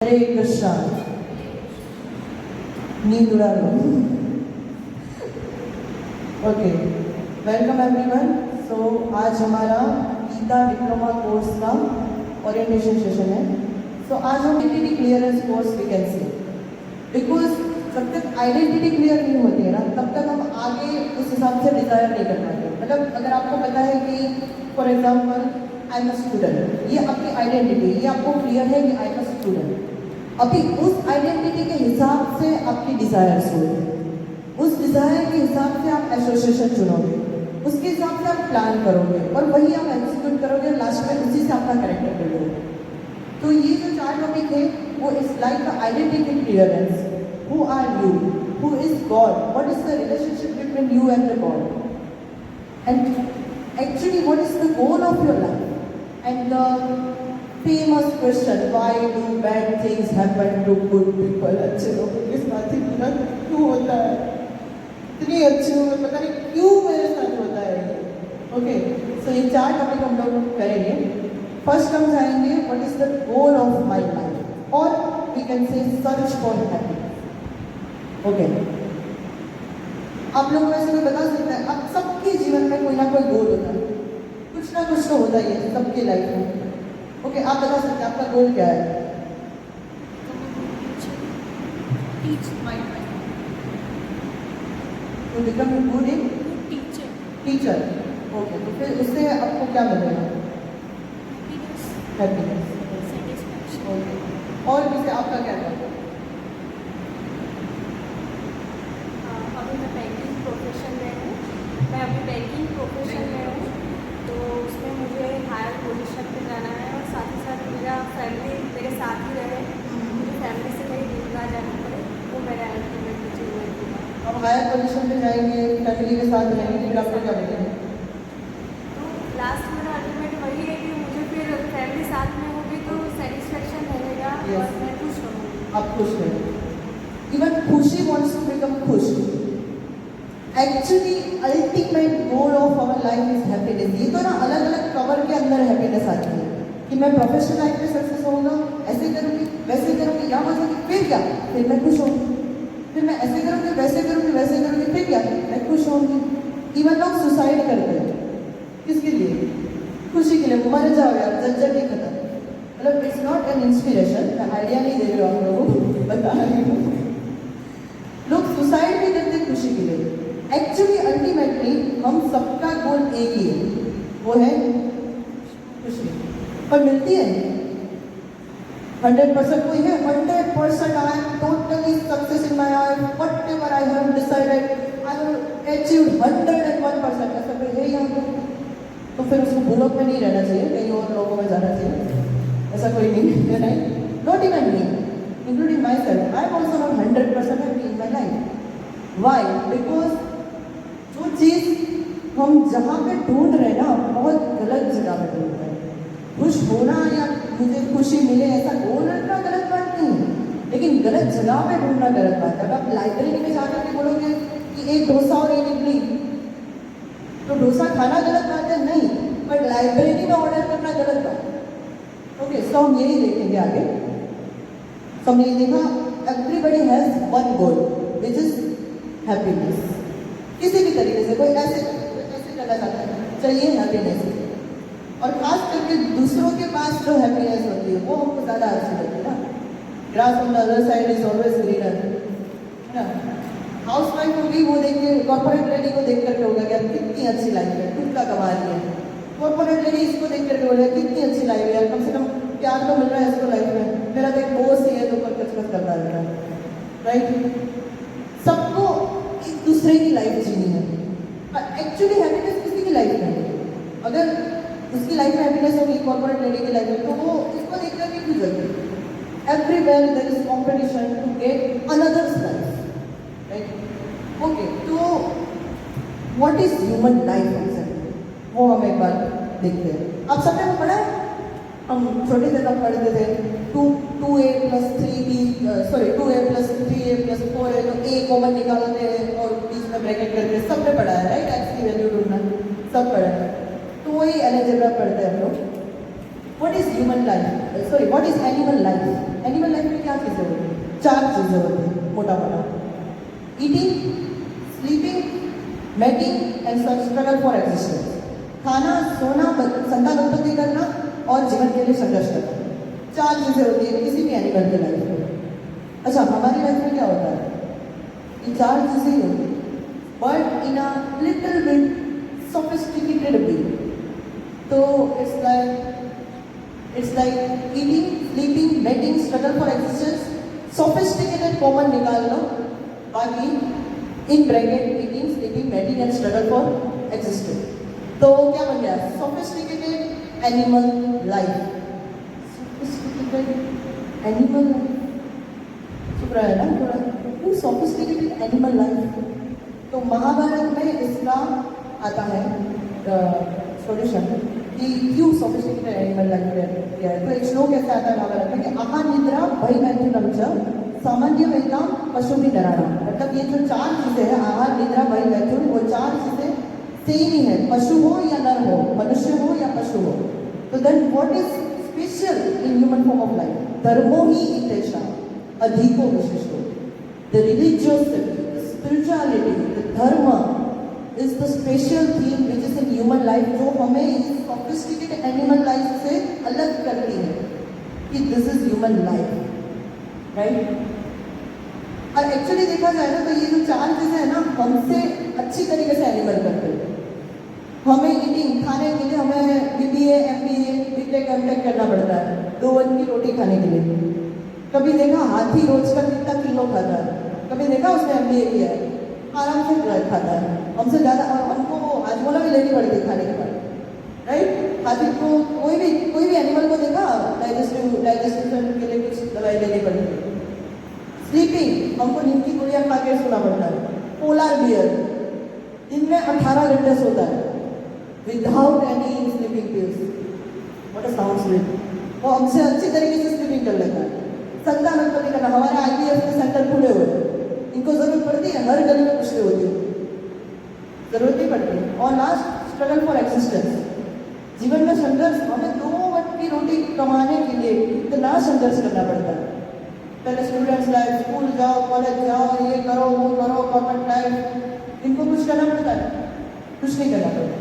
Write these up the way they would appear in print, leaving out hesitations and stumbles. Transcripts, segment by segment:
हरे कृष्णा। नींद उड़ा लो। Okay, welcome everyone. सो आज हमारा गीता डिप्लोमा कोर्स का ओरिएंटेशन सेशन है। सो आज हम identity clearance course we can see, because जब तक आइडेंटिटी क्लियर नहीं होती है ना, तब तक हम आगे उस हिसाब से डिजायर नहीं कर पाते। मतलब अगर आपको पता है कि for example I am a student, ये आपकी आइडेंटिटी, ये आपको क्लियर है कि आई एम अ स्टूडेंट। अभी उस आइडेंटिटी के हिसाब से आपकी डिजायर्स होंगे, उस डिजायर के हिसाब से आप एसोसिएशन चुनोगे, उसके हिसाब से आप प्लान करोगे और वही आप एग्जीक्यूट करोगे, लास्ट में उसी से आपका कैरेक्टर बिल्ड। तो ये जो 4 टॉपिक है वो is like identity clearance. Who are you, who is God, what is the relationship between you and the God, and actually what is the goal of your life, and the famous question, why do bad things happen to good people? अच्छे लोगों के साथ ही बुरा क्यों होता है? इतनी अच्छी हूँ मैं, पता नहीं क्यों मेरे साथ होता है। ओके, सो ये 4 टॉपिक हम लोग करेंगे। फर्स्ट हम जाएंगे what is the goal of my life, और we can say search for happiness. Okay, आप लोगों में से कोई बता सकता है? अब सबके जीवन में कोई ना कोई गोल होता है, कुछ ना कुछ तो होता ही है सबके लाइफ में। ओके, आप बता सकते हैं आपका गोल क्या है? To become a good teacher. Okay, तो फिर उससे आपको क्या मिलेगा? हैप्पीनेस। ओके, और किसे आपका क्या है? अभी मैं बैंकिंग प्रोफेशन में हूँ। तो उसमें मुझे हायर पोजीशन पे जाना है, और साथ ही साथ मेरा फैमिली मेरे साथ ही रहे, मुझे फैमिली से कहीं दूर ना जाना पड़े, वो मेरा अल्टीमेट अचीवमेंट होगा। अब हायर पोजीशन पे जाएंगे, फैमिली के साथ रहेंगे, फिर आपको क्या मिलेगा? तो लास्ट मेरा अल्टीमेट वही है कि मुझे फिर फैमिली साथ में होगी तो सेटिस्फेक्शन रहेगा। Yes. और मैं खुश रहूँगी। आप खुश रहेंगे। इवन खुशी वॉन्ट्स टू बिकम खुश। Actually ultimate goal of our life is happiness. ये तो ना अलग अलग कवर के अंदर हैप्पीनेस आती है कि मैं प्रोफेशनल लाइफ में सक्सेस होऊंगा, ऐसे करूँगी, वैसे करूँगी, या बचूंगी, फिर क्या? फिर मैं खुश होंगी। फिर मैं ऐसे करूँगी, वैसे करूँगी, वैसे करूँगी, फिर क्या? मैं खुश होंगी। इवन लोग सुसाइड करते हैं, किसके लिए? खुशी के लिए। मर जाओ यार, झंझट ही खत्म। मतलब इट्स नॉट एन इंस्पिरेशन, मैं आइडिया नहीं दे रही हूँ आप लोगों को, बता रही हूँ। लोग सुसाइड भी करते खुशी के लिए। एक्चुअली अल्टीमेटली हम सबका गोल एक ही है, वो है खुशी। पर मिलती है 100% कोई है 100% I am totally success in my life, whatever I have decided I will achieve 101%, ऐसा कोई है यहाँ पर? तो फिर उसको भूलोक में नहीं रहना चाहिए, कहीं और लोगों में जाना चाहिए। ऐसा कोई नहीं है, right? Not even me, including myself, I am also not 100% happy in my life. Why? Because जो चीज़ हम जहाँ पे ढूंढ रहे हैं ना, बहुत गलत जगह पे ढूंढ रहे हैं। खुश होना या मुझे खुशी मिले ऐसा गोल रखना गलत बात नहीं है, लेकिन गलत जगह पे ढूंढना गलत बात है। अगर आप लाइब्रेरी में जाकर के बोलोगे कि एक डोसा और एक इडली, तो डोसा खाना गलत बात है नहीं, बट लाइब्रेरी में ऑर्डर करना गलत बात है। ओके, सो हम यही देखेंगे आगे। तो हमने देखा everybody has one goal which is happiness. किसी भी तरीके से कोई ऐसे करना चाहता है, चाहिए हैप्पीनेस। और खास करके दूसरों के पास जो हैप्पीनेस होती है वो हमको ज़्यादा अच्छी लगती है ना। Grass on the other side is always greener, है ना। हाउस वाइफ होगी, वो देख के कॉर्पोरेट लेडी को देख करके होगा कि कितनी अच्छी लाइफ है, खुद का कमा रही है। कॉर्पोरेट लेडी इसको देख करके बोलेगा कितनी अच्छी लाइफ है यार, कम से कम प्यार तो मिल रहा है इसको लाइफ में, मेरा तो एक बॉस ही है तो पर कचकच करता रहता है, राइट? सबको एक दूसरे की लाइफ जीनी है। एक्चुअली हैप्पीनेस किसी की लाइफ में है। अगर उसकी लाइफ में हैप्पीनेस होगी कॉर्पोरेट लेडी की लाइफ में, तो वो इसको देख करके क्यों जल्दी? Everywhere there is competition to get another's life, right? Okay, तो what is human life actually, वो हम एक बार देखते हैं। आप सबने वो पढ़ा है? हम छोटे थे तब पढ़ते थे 2a + 3b, sorry 2a + 3a + 4a, तो a कॉमन निकालते हैं और बीच में ब्रैकेट करके, सबने पढ़ा है राइट? एक्स की वैल्यू ढूंढना सब पढ़ा है। तो वही अलजेब्रा पढ़ते हैं हम लोग। What is human life, sorry what is animal life? Animal life में क्या चीज़ें होती हैं? 4 चीज़ें होती हैं मोटा मोटा: eating, sleeping, mating and struggle for existence. खाना, सोना, संतान उत्पत्ति करना और जीवन के लिए संघर्ष करना। 4 चीज़ें होती हैं किसी भी एनिमल की लाइफ में। अच्छा, हमारी लाइफ में क्या होता है? ये 4 चीज़ें ही होती हैं, but in a little bit sophisticated way. तो it's like eating, sleeping, mating, struggle for existence. Sophisticated common निकाल लो, बाकी in bracket eating, sleeping, mating and struggle for existence. तो क्या बन गया? Sophisticated animal life. Sophisticated animal life. चुप रहा है ना थोड़ा? Sophisticated animal life. तो महाभारत में इसका आता है सॉल्यूशन कि क्यों सोफिस्टिकेटेड एनिमल लाइफ किया है। तो एक श्लोक ऐसा आता है महाभारत में कि आहार निद्रा भय मैथुनम च सामान्य वेदा पशु भी डराना। मतलब ये जो 4 चीजें हैं, आहार निद्रा भय मैथुन, वो 4 चीजें सेम ही है, पशु हो या नर हो, मनुष्य हो या पशु हो। तो then what is special in human form of life? धर्मो ही इतेषा अधिको विशिष्टो। The religiosity, the spirituality, the dharma is the special theme which is in human life, जो हमें इस sophisticated animal life से अलग करती है कि this is human life, right? और एक्चुअली देखा जाए ना तो ये जो 4 चीजें हैं ना, हमसे अच्छी तरीके से एनिमल करते हैं। हमें ईटिंग, खाने के लिए हमें BBA, MBA, BTech, MTech करना पड़ता है 2 वक्त की रोटी खाने के लिए। कभी देखा हाथी रोज का कितना किलो खाता है? कभी देखा उसने MBA किया है? आराम से खाता है, हमसे ज़्यादा। और हमको हाजमोला भी लेनी पड़ती है खाने के बाद, राइट? हाथी को कोई भी एनिमल को देखा डाइजेस्टिव के लिए कुछ दवाई लेनी पड़ती है। स्लीपिंग, हमको नींद की गोलियां खा के सोना पड़ता है। पोलर बियर दिन में 18 घंटे सोता है without any sleeping pills. What a sound sleep. वो हमसे अच्छी तरीके से स्लीपिंग कर लेता है। संतान उत्पत्ति करना, हमारे IVF के सेंटर खुले हुए हैं, इनको जरूरत पड़ती है, हर गली में कुछ होती है, जरूरत नहीं पड़ती। और लास्ट, स्ट्रगल फॉर एक्सिस्टेंस, जीवन में संघर्ष। हमें 2 वक्त की रोटी कमाने के लिए इतना संघर्ष करना पड़ता है। पहले स्टूडेंट्स लाइफ, स्कूल जाओ, कॉलेज जाओ, ये करो वो करो, कॉर्पोरेट लाइफ, इनको कुछ करना पड़ता है? कुछ नहीं करना पड़ता।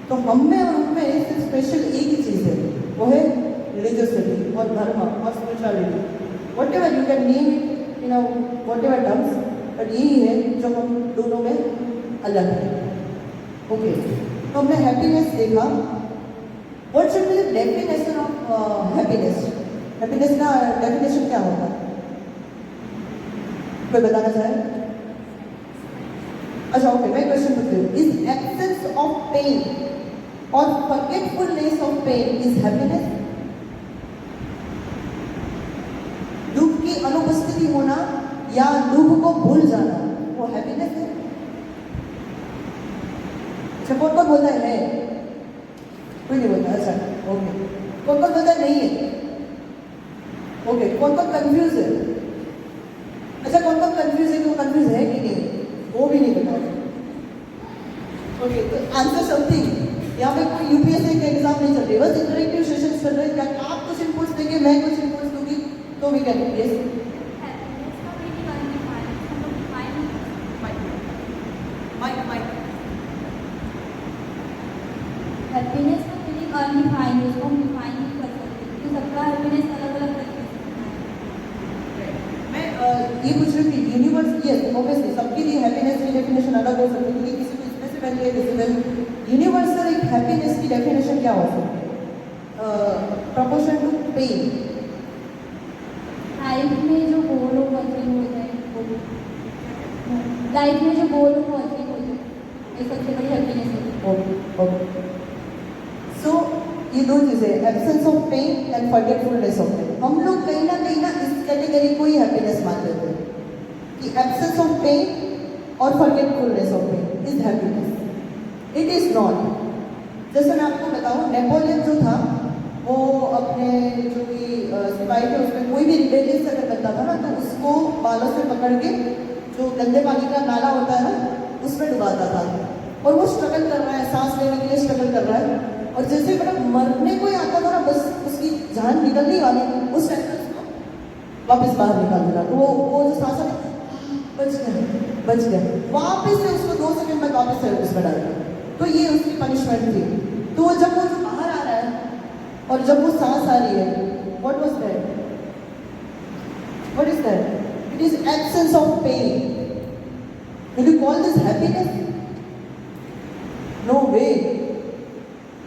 तो हम में और उनमें सिर्फ स्पेशल एक ही चीज़ है, वो है रिलीजियसिटी और धर्म और spirituality. What ever you can name it in what ever terms, but यही है जो हम दोनों में अलग है। ओके, तो हमने हैप्पीनेस देखा। What should be the definition of happiness? Happiness का डेफिनेशन क्या होता है? कोई बताना चाहे? अच्छा, ओके, मैं क्वेश्चन पूछती हूँ। इज एब्सेंस ऑफ पेन और forgetfulness of pain is happiness? दुख की अनुपस्थिति होना या दुख को भूल जाना, वो हैप्पीनेस है? अच्छा, कौन कौन बोलता है? कोई नहीं बोलता। अच्छा, ओके, कौन कौन बोलता है नहीं है? ओके, कौन कौन कंफ्यूज है? अच्छा, कौन कौन कंफ्यूज है कि वो कंफ्यूज है कि नहीं, वो भी नहीं बता। ओके, तो आंसर समथिंग। यहाँ पे कोई UPSC का एग्जाम नहीं चल रही, बस इंटरेक्टिव सेशन चल रहे हैं। क्या आप कुछ इनपुट्स देंगे, मैं कुछ इनपुट्स दूंगी, तो वी कैन। यस, हैप्पीनेस का फीलिंग अनडिफाइंड है, उसको हम डिफाइन नहीं कर सकते क्योंकि सबका हैप्पीनेस अलग अलग तरीके से है। मैं ये पूछ रही थी, यूनिवर्स, यस ऑब्वियसली सबके लिए हैप्पीनेस की डेफिनेशन अलग हो सकती है, क्योंकि किसी को स्पेसिफिक है, किसी यूनिवर्सल एक हैप्पीनेस की डेफिनेशन क्या हो सकती है? Proportion to pen. लाइफ में जो गोल हो वो अचीव हो जाए, लाइफ में जो गोल हो वो अचीव हो जाए, ये सबसे बड़ी हैप्पीनेस है। ओके, सो ये 2 चीज़ें, absence of pain and forgetfulness of pain. हम लोग कहीं ना इस कैटेगरी को ही हैप्पीनेस मान लेते हैं कि एब्सेंस ऑफ पेन और forgetfulness of pain is happiness. It is not. जैसे मैं आपको बताऊं, नेपोलियन जो था वो अपने जो भी सिपाही थे उसमें कोई भी रिबेलियस अगर करता था ना, तो उसको बालों से पकड़ के जो गंदे पानी का नाला होता है ना, उसमें डुबाता था। और वो स्ट्रगल कर रहा है, सांस लेने के लिए स्ट्रगल कर रहा है, और जैसे मतलब मरने को ही आता था ना, बस उसकी जान निकलने वाली, उस टाइम पे उसको वापस बाहर निकाल देना। तो वो जो सांस है, बच गया, वापस से उसको 2 सेकंड बाद वापस से उसमें डाल दिया। तो ये उसकी पनिशमेंट थी। तो जब वो जो बाहर आ रहा है और जब वो सांस आ रही है, what was that? What is that? It is absence of pain. Will you call this happiness? No way.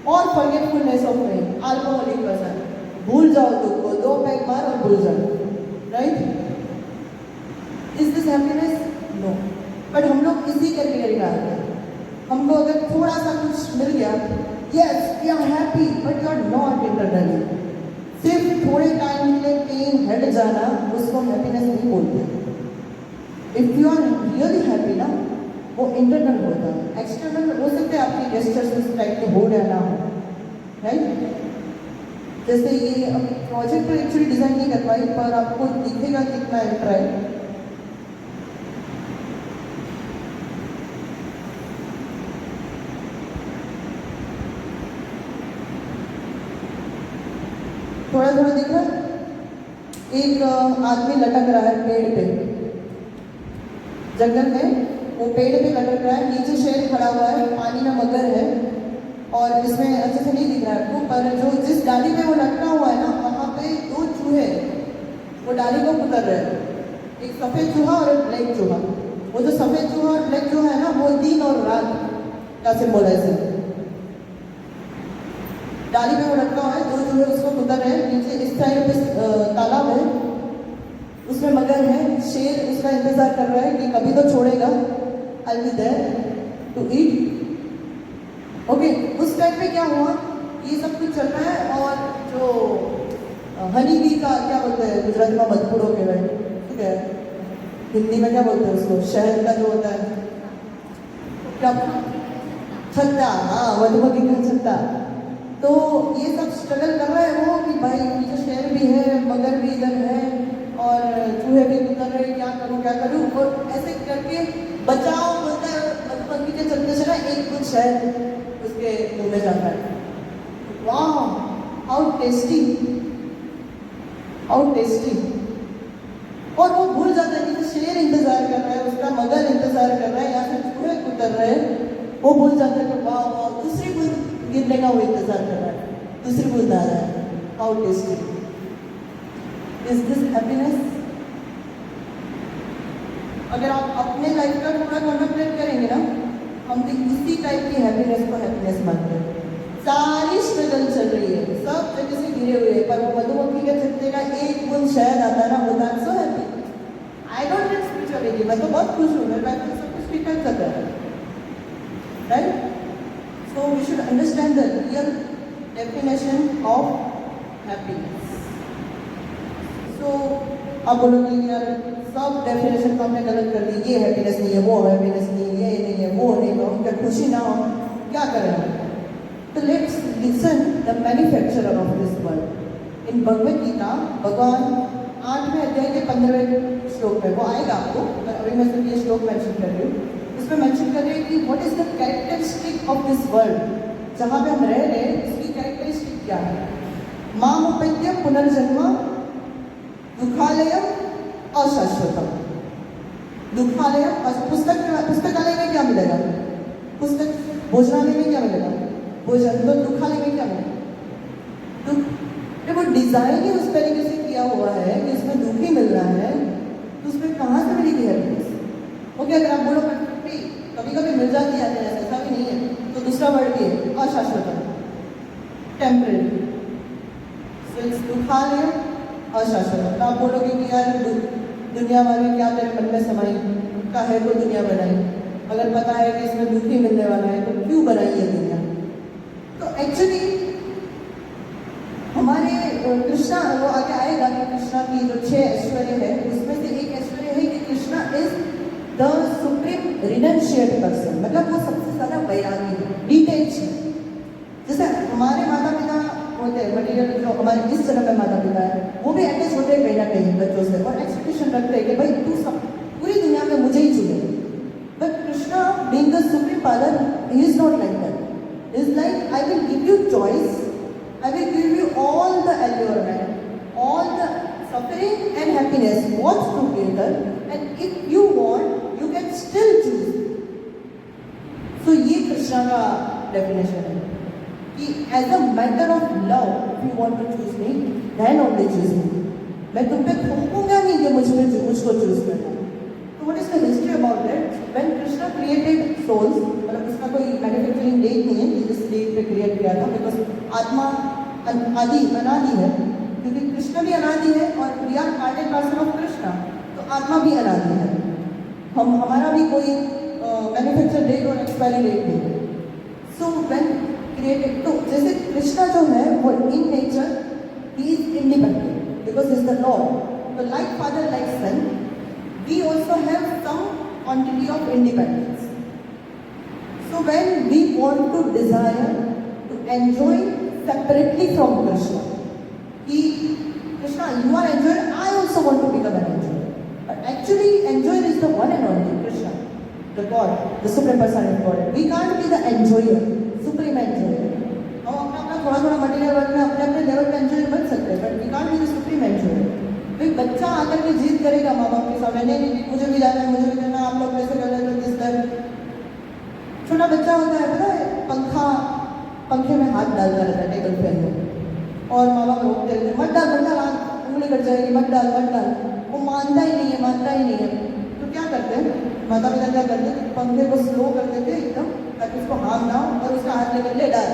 और forgetfulness of pain, alcoholic person, भूल जाओ दुख को, 2 पैक मार और भूल जाओ, right? Is this happiness? No. But हम लोग इसी कैटेगरी में आते हैं। हमको अगर थोड़ा सा कुछ मिल गया, yes we are happy, but you are not internally. सिर्फ थोड़े टाइम के लिए पेन हट जाना, उसको हैप्पीनेस नहीं बोलते। If you are really happy ना, वो इंटरनल होता है। एक्सटर्नल हो सकते हैं आपके गेस्टर्स इस टाइप के हो या ना हो, राइट? जैसे ये अभी प्रोजेक्ट तो एक्चुअली डिजाइन नहीं कर पाई, पर आपको दिखेगा कितना इंटर है। थोड़ा थोड़ा दिख रहा है। एक आदमी लटक रहा है पेड़ पे, जंगल में वो पेड़ पे लटक रहा है। नीचे शेर खड़ा हुआ है, पानी में मगर है, और इसमें अच्छे से नहीं दिख रहा है आपको, पर जो जिस डाली पे वो लटका हुआ है ना, वहाँ पे 2 चूहे वो डाली को कुतर रहे हैं। एक सफ़ेद चूहा और एक ब्लैक चूहा। वो जो सफ़ेद चूहा और ब्लैक चूहा है ना, वो दिन और रात का सिंबलाइज है। डाली पे वो लटका हुआ है, 2 चूहे उसको कुतर रहे हैं। नीचे इस साइड पे तालाब है, उसमें मगर है। शेर उसका इंतजार कर रहा है कि कभी तो छोड़ेगा, I be there to eat. Okay, उस टाइम पे क्या हुआ, ये सब कुछ चल रहा है, और जो हनी बी का क्या बोलते हैं गुजराती में, मधुपुड़ो के भाई, ठीक है, हिंदी में क्या बोलते हैं उसको, शहद का जो होता है क्या, छत्ता, हाँ मधुमक्खी का छत्ता। तो ये सब स्ट्रगल कर रहा है वो कि भाई पीछे शेर भी है, मगर भी इधर है, और चूहे भी उतर रहे, क्या करूँ, और ऐसे करके बचाओ बोलता है। मधुमक्खी के चलते से ना एक कुछ शहद उसके मुंह में जाता है। वाह, हाउ टेस्टी, हाउ टेस्टी। और वो भूल जाता है कि शेर इंतजार कर रहा है, उसका मगर इंतजार कर रहा है, यहाँ से चूहे उतर रहे हैं। वो भूल जाता है कि वाह वाह, दूसरी बूंद गिरने का वो इंतजार कर रहा है, दूसरी बूंद आ रहा है। How tasty. Is this happiness? अगर आप अपने लाइफ का थोड़ा कॉन्सेंट्रेट करेंगे ना, हम भी इसी टाइप की हैप्पीनेस को हैप्पीनेस मानते हैं। सारी स्ट्रगल चल रही है, सब जगह से घिरे हुए हैं, पर वो मधुमक्खी के छत्ते का एक बूंद शहद आता है ना, वो that's so happy. I don't need spirituality, मैं तो बहुत खुश हूँ, मेरे लाइफ में सब कुछ ठीक ठाक चल रहा है, right? So we should understand the real definition of happiness. So आप बोलोगे यार सब डेफिनेशन तो हमने गलत कर दी, ये हैप्पीनेस नहीं है, वो हैप्पीनेस नहीं है, ये नहीं है, वो नहीं है, हम क्या खुशी ना हो, क्या करें? तो let's listen the manufacturer of this world. In Bhagavad Gita भगवान 8वें अध्याय के 15वें श्लोक में, वो आएगा आपको, अभी मैं सिर्फ ये श्लोक मेंशन कर रही हूँ। उसमें मेंशन कर रहे हैं कि what is the characteristic of this world, जहाँ पे हम रह रहे हैं उसकी कैरेक्टरिस्टिक क्या है। माम उपैत्य पुनर्जन्म दुखालयम अशाश्वतम। दुखालयम, पुस्तकालय में क्या मिलेगा? पुस्तक, भोजनालय में क्या मिलेगा? भोजन। तो दुखालय में क्या मिलेगा? दुख। वो डिजाइन ही उस तरीके से किया हुआ है कि उसमें दुख ही मिल रहा है, तो उसमें कहाँ से मिलेगी हैप्पीनेस? ओके, अगर आप बोलो कभी कभी मिल जाती है, ऐसा भी नहीं है, तो दूसरा वर्ड भी है अशाश्वतम, टेम्परेरी। So it's दुखालय अशाश्वत। आप बोलोगे कि यार दुनिया वाले क्या तेरे मन में समाई, काहे को दुनिया बनाई, अगर पता है कि इसमें दुख ही मिलने वाला है तो क्यों बनाई है दुनिया? तो एक्चुअली हमारे कृष्णा, वो आगे आएगा कि कृष्णा की जो 6 ऐश्वर्य है, उसमें से एक ऐश्वर्य है कि Krishna is the supreme renunciate person, मतलब वो सबसे ज़्यादा वैरागी है, डिटेच है। जैसे हमारे माता पिता होते हैं, मटीरियल जो हमारे इस जन्म में माता पिता है, वो भी अटैच होते हैं कहीं ना कहीं बच्चों से, और एक्सपेक्टेशन रखते हैं कि भाई तू सब पूरी दुनिया में मुझे ही चुने। But Krishna being the supreme father, he is not like that. Is like I will give you choice, I will give you all the allurement, all the suffering and happiness. happiness wants together, and if you want, you can still choose. So ये कृष्णा का definition है कि as a matter of love, if you want to choose me, then only choose me. मैं तुम पे थोपूंगा नहीं कि मुझको चूज करना. तो what is the history about that? When Krishna created souls, मतलब इसका कोई मैन्युफैक्चरिंग डेट नहीं है कि इस डेट पे क्रिएट किया था, बिकॉज आत्मा आदि अनादि है, क्योंकि कृष्ण भी अनादि है और we are part and parcel of Krishna, तो आत्मा भी अनादि है. हमारा भी कोई मैन्युफैक्चर डेट और एक्सपायरी डेट नहीं है. सो व्हेन क्रिएटेड, तो जैसे कृष्णा जो है वो इन नेचर ही is independent because is the lord. तो like father like son, we also have some quantity of independence. So when we want to desire to enjoy separately from Krishna, कि Krishna, you are enjoyer, I also want to become an enjoyer. But actually, enjoyer is the one and only Krishna, the God, the Supreme Personality of God. We can't be the enjoyer, Supreme enjoyer. हम अपना थोड़ा material work में अपने level पे enjoyer बन सकते हैं, but we can't be the supreme enjoyer. भाई बच्चा आकर के जिद करेगा माँ बाप के सामने, नहीं मुझे भी जाना है, मुझे भी जाना, आप लोग कैसे कर रहे हो जिस तरह. छोटा बच्चा होता है पता है, पंखे में हाथ डालता रहता है टेबल फैन में, और माँ बाप रोकते रहते हैं, मत डाल उंगली कट जाएगी, मत डाल. वो मानता ही नहीं है. तो क्या करते हैं माता पिता, क्या करते हैं, पंखे को स्लो कर देते हैं एकदम, ताकि उसको हार्म ना हो, और उसका हाथ लेकर ले डाल.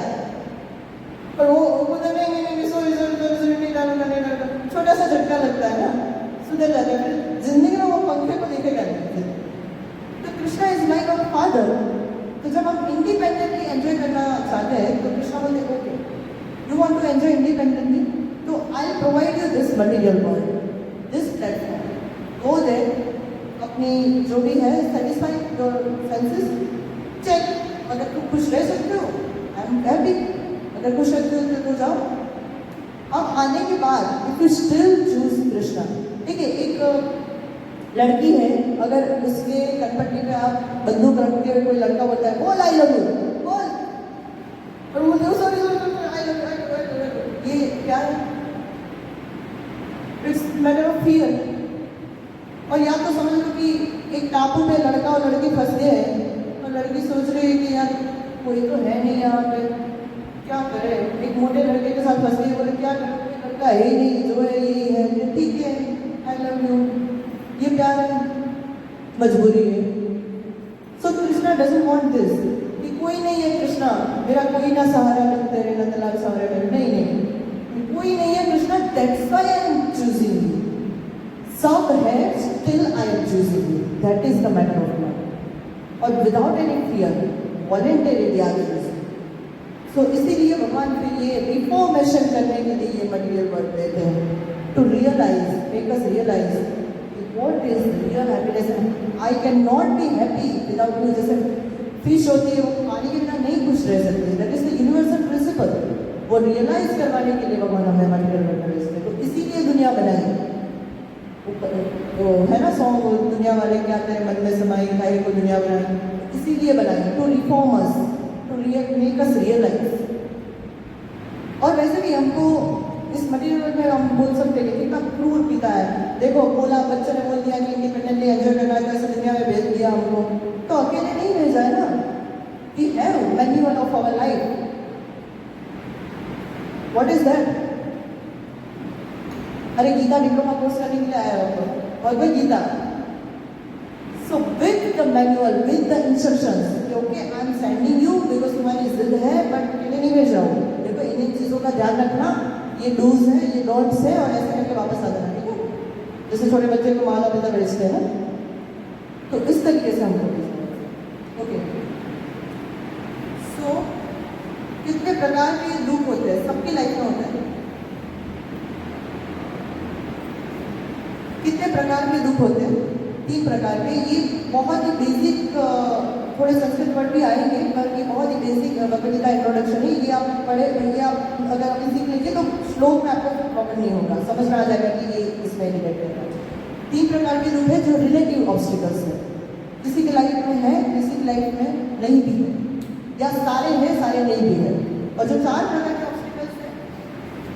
पर वो नहीं सॉरी नहीं डालूंगा. छोटा सा झटका लगता है ना, सुधर जाता है, फिर जिंदगी में वो पंखे को देखेगा नहीं. तो Krishna is like our father. तो जब हम इंडिपेंडेंटली एंजॉय करना चाहते हैं तो कृष्णा बोलते okay, you want to enjoy independently, तो I will provide you this material world, this platform. Go there, अपनी जो भी है सेटिस्फाई योर सेंसेस, चेक. अगर तुम खुश रह सकते हो, आई एम हैप्पी. अगर खुश रहते हो तो जाओ. अब आने के बाद if you still choose Krishna, ठीक है, एक लड़की है, अगर उसके कनपट्टी पे आप बंदूक रखते हुए कोई लड़का बोलता है बोल आई लव यू, बोल, और वो सॉरी आई लव यू, ये क्या है? It's matter of fear. और या तो समझ लो कि एक टापू पे लड़का और लड़की फंस गए हैं, और लड़की सोच रही है कि यार कोई तो है नहीं यहाँ पे, क्या करे. एक मोटे लड़के के साथ फंस गई, बोले क्या करे, लड़का है ही नहीं, जो है यही है, ठीक है आई लव यू. ये प्यार है, मजबूरी है. सो कृष्णा डजंट वांट दिस, कि कोई नहीं है कृष्णा, मेरा कोई ना सहारा मिल तेरे, ना तलाक सहारा मिल, नहीं, कोई नहीं है Krishna, that's why I am choosing you. सब है, still I am choosing you. That is the matter of love. और without any fear, voluntarily I choose. So इसीलिए भगवान फिर ये रिफॉर्मेशन करने के लिए ये मटेरियल वर्क देते हैं, to realise, make us realise what is real happiness. I cannot be happy without you. जैसे फिश होती है, वो पानी के बिना नहीं खुश रह सकती. That is the universal principle. वो रियलाइज करवाने के लिए भगवान हमें मटेरियल वर्क करते हैं. तो इसीलिए दुनिया बनाई. वो है ना सॉन्ग, दुनिया वाले क्या कहते हैं, मन में समाई खाई को दुनिया बनाई. इसीलिए बनाई, to reform us, to make us realise. और वैसे भी हमको इस मटेरियल में हम बोल सकते हैं कि कितना क्रूर पिता है. देखो बोला, बच्चे ने बोल दिया कि इंडिपेंडेंटली एंजॉय करना है, ऐसे दुनिया में भेज दिया हमको, तो अकेले नहीं भेजा है ना. We have manual of our life. What is that? अरे गीता डिप्लोमा कोर्स करने के लिए आया हो, Bhagavad Gita. So with the manual, with the instructions, okay I am sending you because तुम्हारी जिद है, बट अकेले नहीं भेज रहा हूँ. देखो इन चीज़ों का ध्यान रखना, ये डूज है, ये डोंट्स है, और ऐसे करके वापस आ जाना. ठीक है, जैसे छोटे बच्चे को माता पिता भेजते हैं ना, तो इस तरीके से हमको भेजना. ओके. सो कितने प्रकार के दुख होते हैं, सबकी लाइफ में होता है. कितने प्रकार के दुख होते हैं? 3 प्रकार के. ये बहुत ही बेसिक, थोड़े संस्कृत वर्ड भी आएंगे, पर ये बहुत ही बेसिक भगवद गीता इंट्रोडक्शन है. ये आप पढ़े, ये आप अगर आप सीख लीजिए तो श्लोक में आपको प्रॉब्लम नहीं होगा, समझ में आ जाएगा कि ये इसमें रिलेटेड है. 3 प्रकार के दुख है जो रिलेटिव ऑब्स्टिकल्स है. किसी की लाइफ में है, किसी की लाइफ में नहीं भी है, या सारे हैं सारे नहीं भी है. और जो 4 प्रकार के ऑब्स्टिकल्स है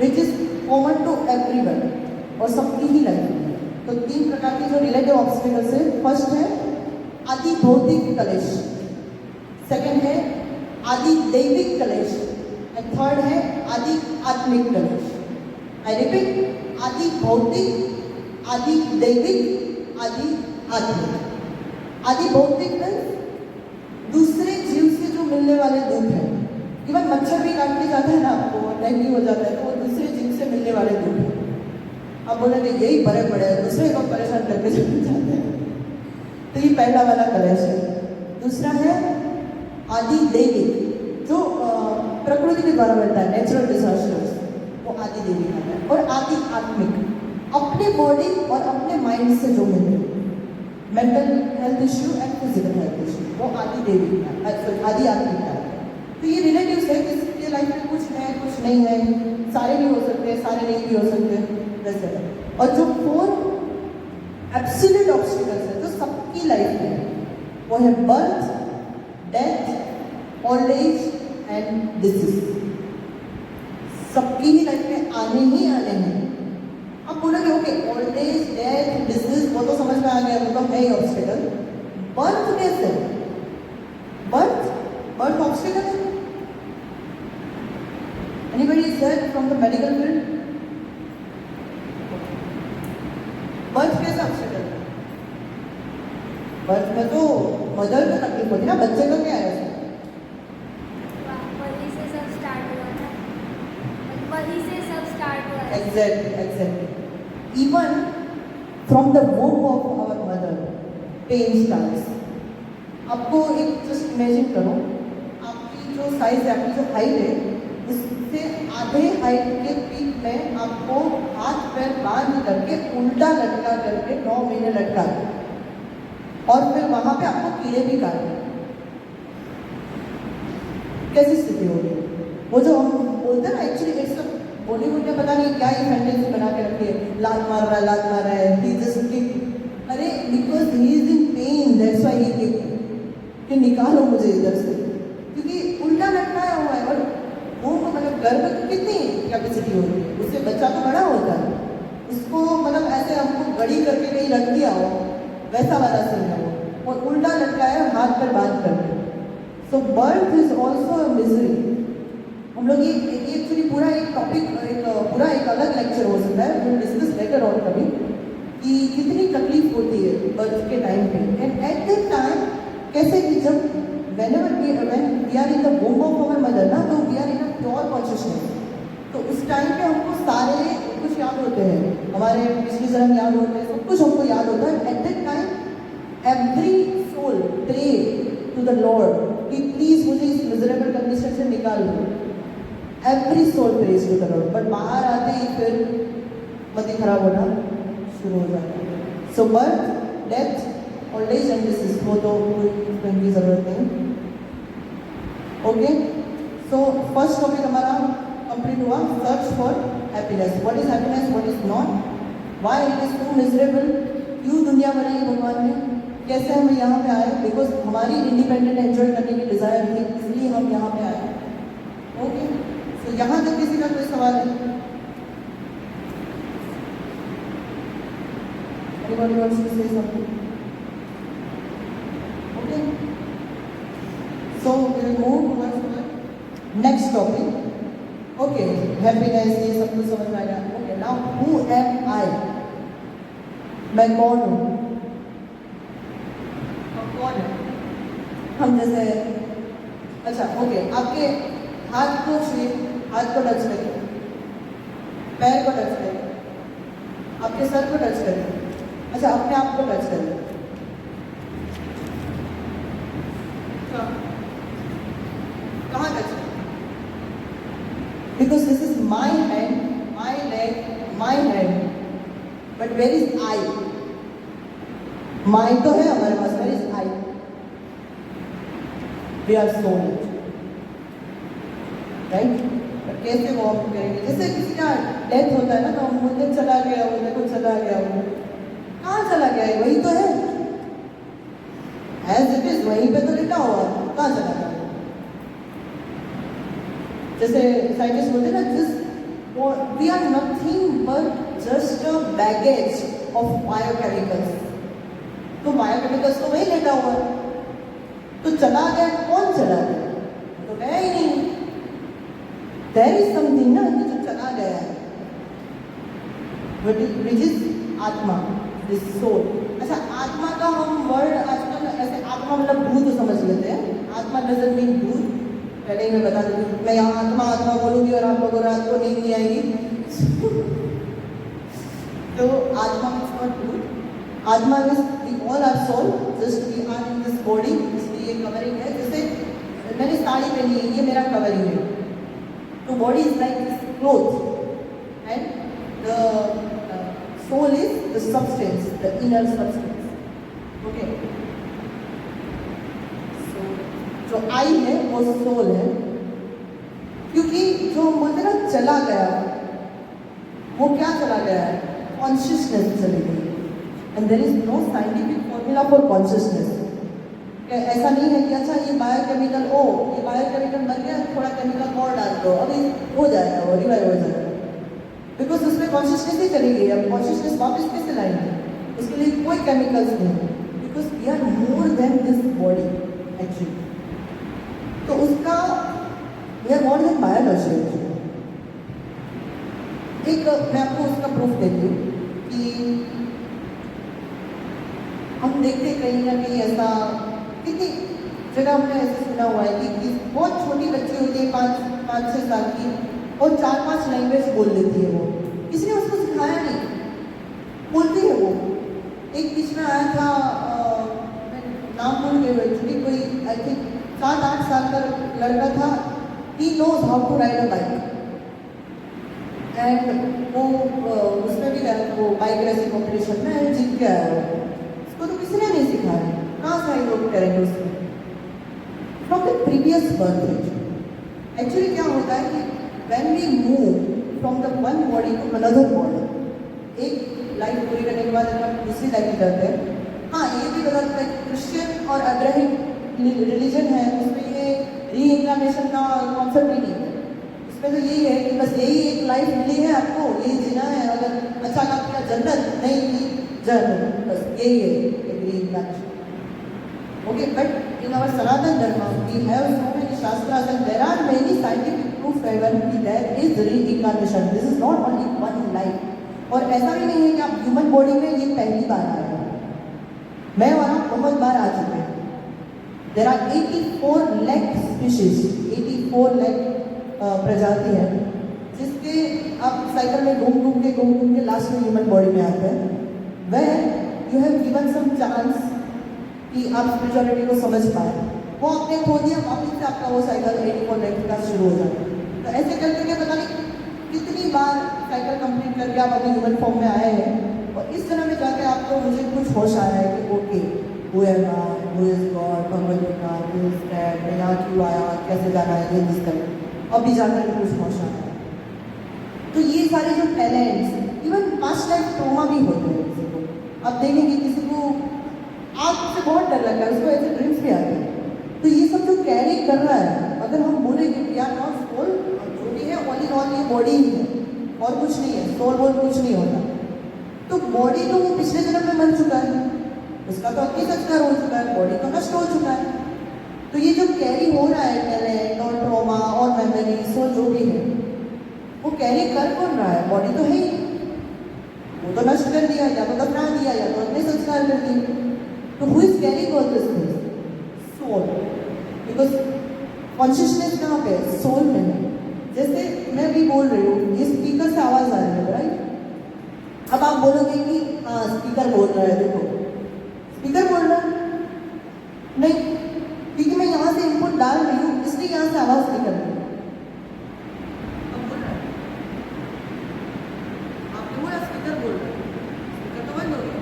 which is common to everyone, और सबकी ही लाइफ में है. तो 3 प्रकार के जो रिलेटिव ऑब्स्टिकल्स है, फर्स्ट है आदि भौतिक कलेश, सेकंड है आदि दैविक कलेश, एंड थर्ड है आदि आत्मिक कलेश। आई रिपीट, आदि भौतिक, आदि दैविक, आदि आत्मिक। आदि भौतिक मीन्स दूसरे जीव से जो मिलने वाले दुख है। इवन मच्छर भी काट के जाता है ना आपको, डेंगू हो जाता है, तो वो दूसरे जीव से मिलने वाले दुख है। आप बोलेंगे यही बड़े बड़े दूसरे को परेशान करके जाते हैं, तो ये पहला वाला कलेश है। दूसरा है आदि दैविक, जो प्रकृति के द्वारा मिलता है, नेचुरल डिजास्टर्स, वो आदि दैविक आता है। और आदि आत्मिक, अपने बॉडी और अपने माइंड से जो मिले, mental health issue and physical health issue, वो आदि दैविक आदि आत्मिक आता है। तो ये रिलेटिव्स है, किसी के लाइफ में कुछ है कुछ नहीं है, सारे भी हो सकते हैं, सारे नहीं भी हो सकते हैं, वैसे है। और जो 4 एब्सोल्यूट ऑब्स्टिकल्स है जो सबकी लाइफ में है, वो है birth, death, old age and disease. सबकी ही लाइफ में आने ही आने हैं। अब बोलोगे okay, old age, death, disease वो तो समझ में आ गया, वो तो है ही ऑब्स्टिकल। बर्थ कैसे? बर्थ ऑब्स्टिकल है? Anybody is here from the medical field? Birth कैसे ऑब्स्टिकल है? बर्थ में तो मदर को तकलीफ होती है ना, बच्चे का क्या है उसमें? वहीं से सब स्टार्ट हुआ था, वहीं से सब स्टार्ट हुआ था। Exactly. Even from the womb of our mother, pain starts. आपको एक जस्ट इमेजिन करो, आपकी जो साइज है, आपकी जो हाइट है, उससे आधे हाइट के पीक में आपको हाथ पैर बांध करके उल्टा लटका करके 9 महीने लटका दो, और फिर वहां पे आपको कीड़े भी काट दें। कैसी स्थिति होगी? वो जो हम बोलते हैं ना, एक्चुअली इट्स बॉलीवुड ने पता नहीं क्या ही फैंटेसी बना के रखी है, लात मार रहा है, ही जस्ट किक। अरे because he is in pen, that's why he kick, कि निकालो मुझे इधर से, क्योंकि उल्टा लटकाया हुआ है। और वो मतलब गर्भ की कितनी कैपेसिटी होती है, उससे बच्चा तो बड़ा होता है, उसको मतलब ऐसे हमको गड़ी करके कहीं रख दिया हो, वैसा वाला सीन है वो, और उल्टा लटकाया हाथ पर बांध करके। So birth is also a misery. हम लोग ये एक्चुअली पूरा एक टॉपिक, पूरा एक अलग लेक्चर हो सकता है, जो डिस्कस लेटर और कभी, कि कितनी तकलीफ होती है बर्थ के टाइम पे। एंड एट दैट टाइम कैसे कि जब whenever we are in the womb of our mother ना, तो we are in a pure consciousness। तो उस टाइम पे हमको सारे कुछ याद होते हैं, हमारे पिछले जन्म याद होते हैं, सब कुछ हमको याद होता है। At that time every soul pray to the lord कि प्लीज मुझे इस मिजरेबल कंडीशन से निकाल दो। Every soul prays to the lord, but बाहर आते ही फिर मति खराब होना शुरू हो जाता है। So birth, death, old age and disease, वो तो कोई की जरूरत नहीं। ओके, सो फर्स्ट टॉपिक हमारा कंप्लीट हुआ, search for happiness. What is happiness, what is not, why it is so miserable, क्यों दुनिया बनाई भगवान ने, कैसे हम यहाँ पे आए, बिकॉज हमारी इंडिपेंडेंट एंजॉय करने की डिजायर थी, इसलिए हम यहाँ पे आए। ओके, सो यहाँ तक किसी का कोई सवाल है? Anybody wants to say something? Okay. So we will move towards the next topic. Okay, happiness ये सब कुछ समझ में आ गया। Okay, now who am I? मैं कौन हूँ? हम कौन है? हम जैसे, अच्छा ओके, आपके हाथ को छुए, हाथ को टच करिए, पैर को टच करिए, आपके सर को टच करिए, अच्छा अपने आप को टच करिए। कहाँ टच करें? Because this is my hand, my leg, my head, but where is I? Mind तो है हमारे पास, where is I? We are soul, right? पर कैसे वो हम करेंगे? जैसे किसी का डेथ होता है ना, तो हम बोलते चला गया वो, देखो चला गया वो, कहाँ चला गया है? वही तो है, एज इट इज वहीं पे तो लिखा हुआ, कहाँ चला गया? जैसे साइंटिस्ट बोलते हैं ना, we are nothing but just a baggage of biochemicals. तो बायोकेमिकल्स तो वही लेटा हुआ है, तो चला गया, कौन चला गया? तो गया ही नहीं। देयर इज समथिंग ना कि जो चला गया है, विच इज आत्मा, दिस सोल। अच्छा, आत्मा का हम वर्ड आजकल ऐसे आत्मा मतलब भूत समझ लेते हैं। आत्मा डजंट मीन भूत, पहले ही मैं बता देती हूँ। मैं यहाँ आत्मा आत्मा बोलूँगी और आप लोगों रात को नींद नहीं आएगी। तो आत्मा इज नॉट भूत, आत्मा is we all are soul, just we are in this body. इसलिए ये कवरिंग है, जैसे मैंने साड़ी पहनी है, ये मेरा कवरिंग है। तो body is like this cloth and the soul is the substance, the inner substance. Okay. So, जो आई है वो सोल है, क्योंकि जो हम बोलते हैं ना चला गया, वो क्या चला गया है? कॉन्शियसनेस चली गई। And there is no scientific formula for consciousness. ऐसा नहीं है कि अच्छा ये बायोकेमिकल, ओ ये बायोकेमिकल बन गया, थोड़ा केमिकल और डाल दो, अभी हो जाएगा, वो रिवाइव हो जाएगा। बिकॉज उसमें कॉन्शियसनेस ही चली गई। अब कॉन्शियसनेस वापस कैसे लाएंगे? उसके लिए कोई केमिकल्स नहीं, because we are more than this body actually. तो उसका we are more than biology actually. एक मैं आपको उसका प्रूफ देती हूँ कि हम देखते कहीं ना कहीं ऐसा, कितनी जगह हमने ऐसे सुना हुआ है कि बहुत छोटी बच्ची होती है, 5-6 साल की, और 4-5 लैंग्वेज बोल लेती है। वो किसी ने उसको सिखाया नहीं, बोलती है वो। एक बीच में आया था, मैं नाम भूल गई एक्चुअली, कोई आई थिंक 7-8 साल का लड़का था। He knows how to ride a bike and वो उसमें भी गया, वो बाइक रेसिंग कॉम्पिटिशन में जीत के आया। वो उसको तो किसी ने नहीं सिखाया, कहाँ से आई लोग करेंगे उसको? From the previous birth. Actually क्या होता है कि when we move from the one body to another body, एक लाइफ पूरी करने के बाद हम दूसरी लाइफ में जाते हैं। हाँ, ये भी बता सकता है कि क्रिश्चियन और अब्राहमिक रिलीजन है, उसमें ये रीइंकार्नेशन का कॉन्सेप्ट ही नहीं है। उसमें तो यही है कि बस यही एक लाइफ मिली है आपको, यही जीना है, अगर अच्छा काम किया जन्नत, नहीं की जन्नत, बस यही है एक reincarnation. Okay, but in our Sanatana Dharma, we have so many shastras and there are many scientific proof even कि there is reincarnation. This is not only one life. और ऐसा भी नहीं है कि आप ह्यूमन बॉडी में ये पहली बार आए हैं। मैं और आप बहुत बार आ चुके हैं। There are 84 lakh species, 84 lakh प्रजाति है, जिसके आप साइकिल में घूम घूम के लास्ट में ह्यूमन बॉडी में आते हैं। Where you have given some chance कि आप स्पिरिचुअलिटी को समझ पाए, वो आपने खो दिया, वापस से आपका वो साइकिल 84 लाख का शुरू हो जाता है। तो ऐसे करके पता नहीं कितनी बार साइकिल कंप्लीट करके आप अभी ह्यूमन फॉर्म में आए हैं, और इस तरह में जाके आपको मुझे कुछ होश आया है कि okay, who am I, who is God, Bhagavad Gita, who is dad, मैं यहाँ क्यों आया, कैसे जाना है, ये जिस तरह अभी जाकर कुछ होश आया है। तो ये सारे जो talents, even past life trauma भी होते हैं किसी को। आप देखेंगे किसी को आग से बहुत डर लगता है, उसको ऐसे ड्रीम्स भी आते हैं। तो ये सब जो कैरी कर रहा है, अगर हम बोले कि वी आर नॉट सोल, जो भी है ऑल इन ऑल ये बॉडी ही है और कुछ नहीं है, सोल बोल कुछ नहीं होता। तो बॉडी तो वो पिछले जन्म में मर चुका है, उसका तो अग्नि संस्कार हो चुका है, बॉडी तो नष्ट हो चुका है। तो ये जो कैरी हो रहा है टैलेंट और ट्रॉमा और मेमोरी, सोल जो भी है, वो कैरी कर कौन रहा है? बॉडी तो है ही, वो तो नष्ट कर दिया, या तो दफना दिया, या तो अग्नि संस्कार कर दिया। तो who is carrying all this things? Soul. Because consciousness कहाँ पे है? सोल में है। जैसे मैं भी बोल रही हूँ, ये स्पीकर से आवाज़ आ रही है, राइट? अब आप बोलोगे कि हाँ स्पीकर बोल रहा है, देखो स्पीकर बोल रहा है, नहीं, क्योंकि मैं यहाँ से इनपुट डाल रही हूँ, इसलिए यहाँ से आवाज़ निकल रही है। अब बोल रहा है, आपने बोला स्पीकर बोल रहा है, स्पीकर तो बंद हो गया।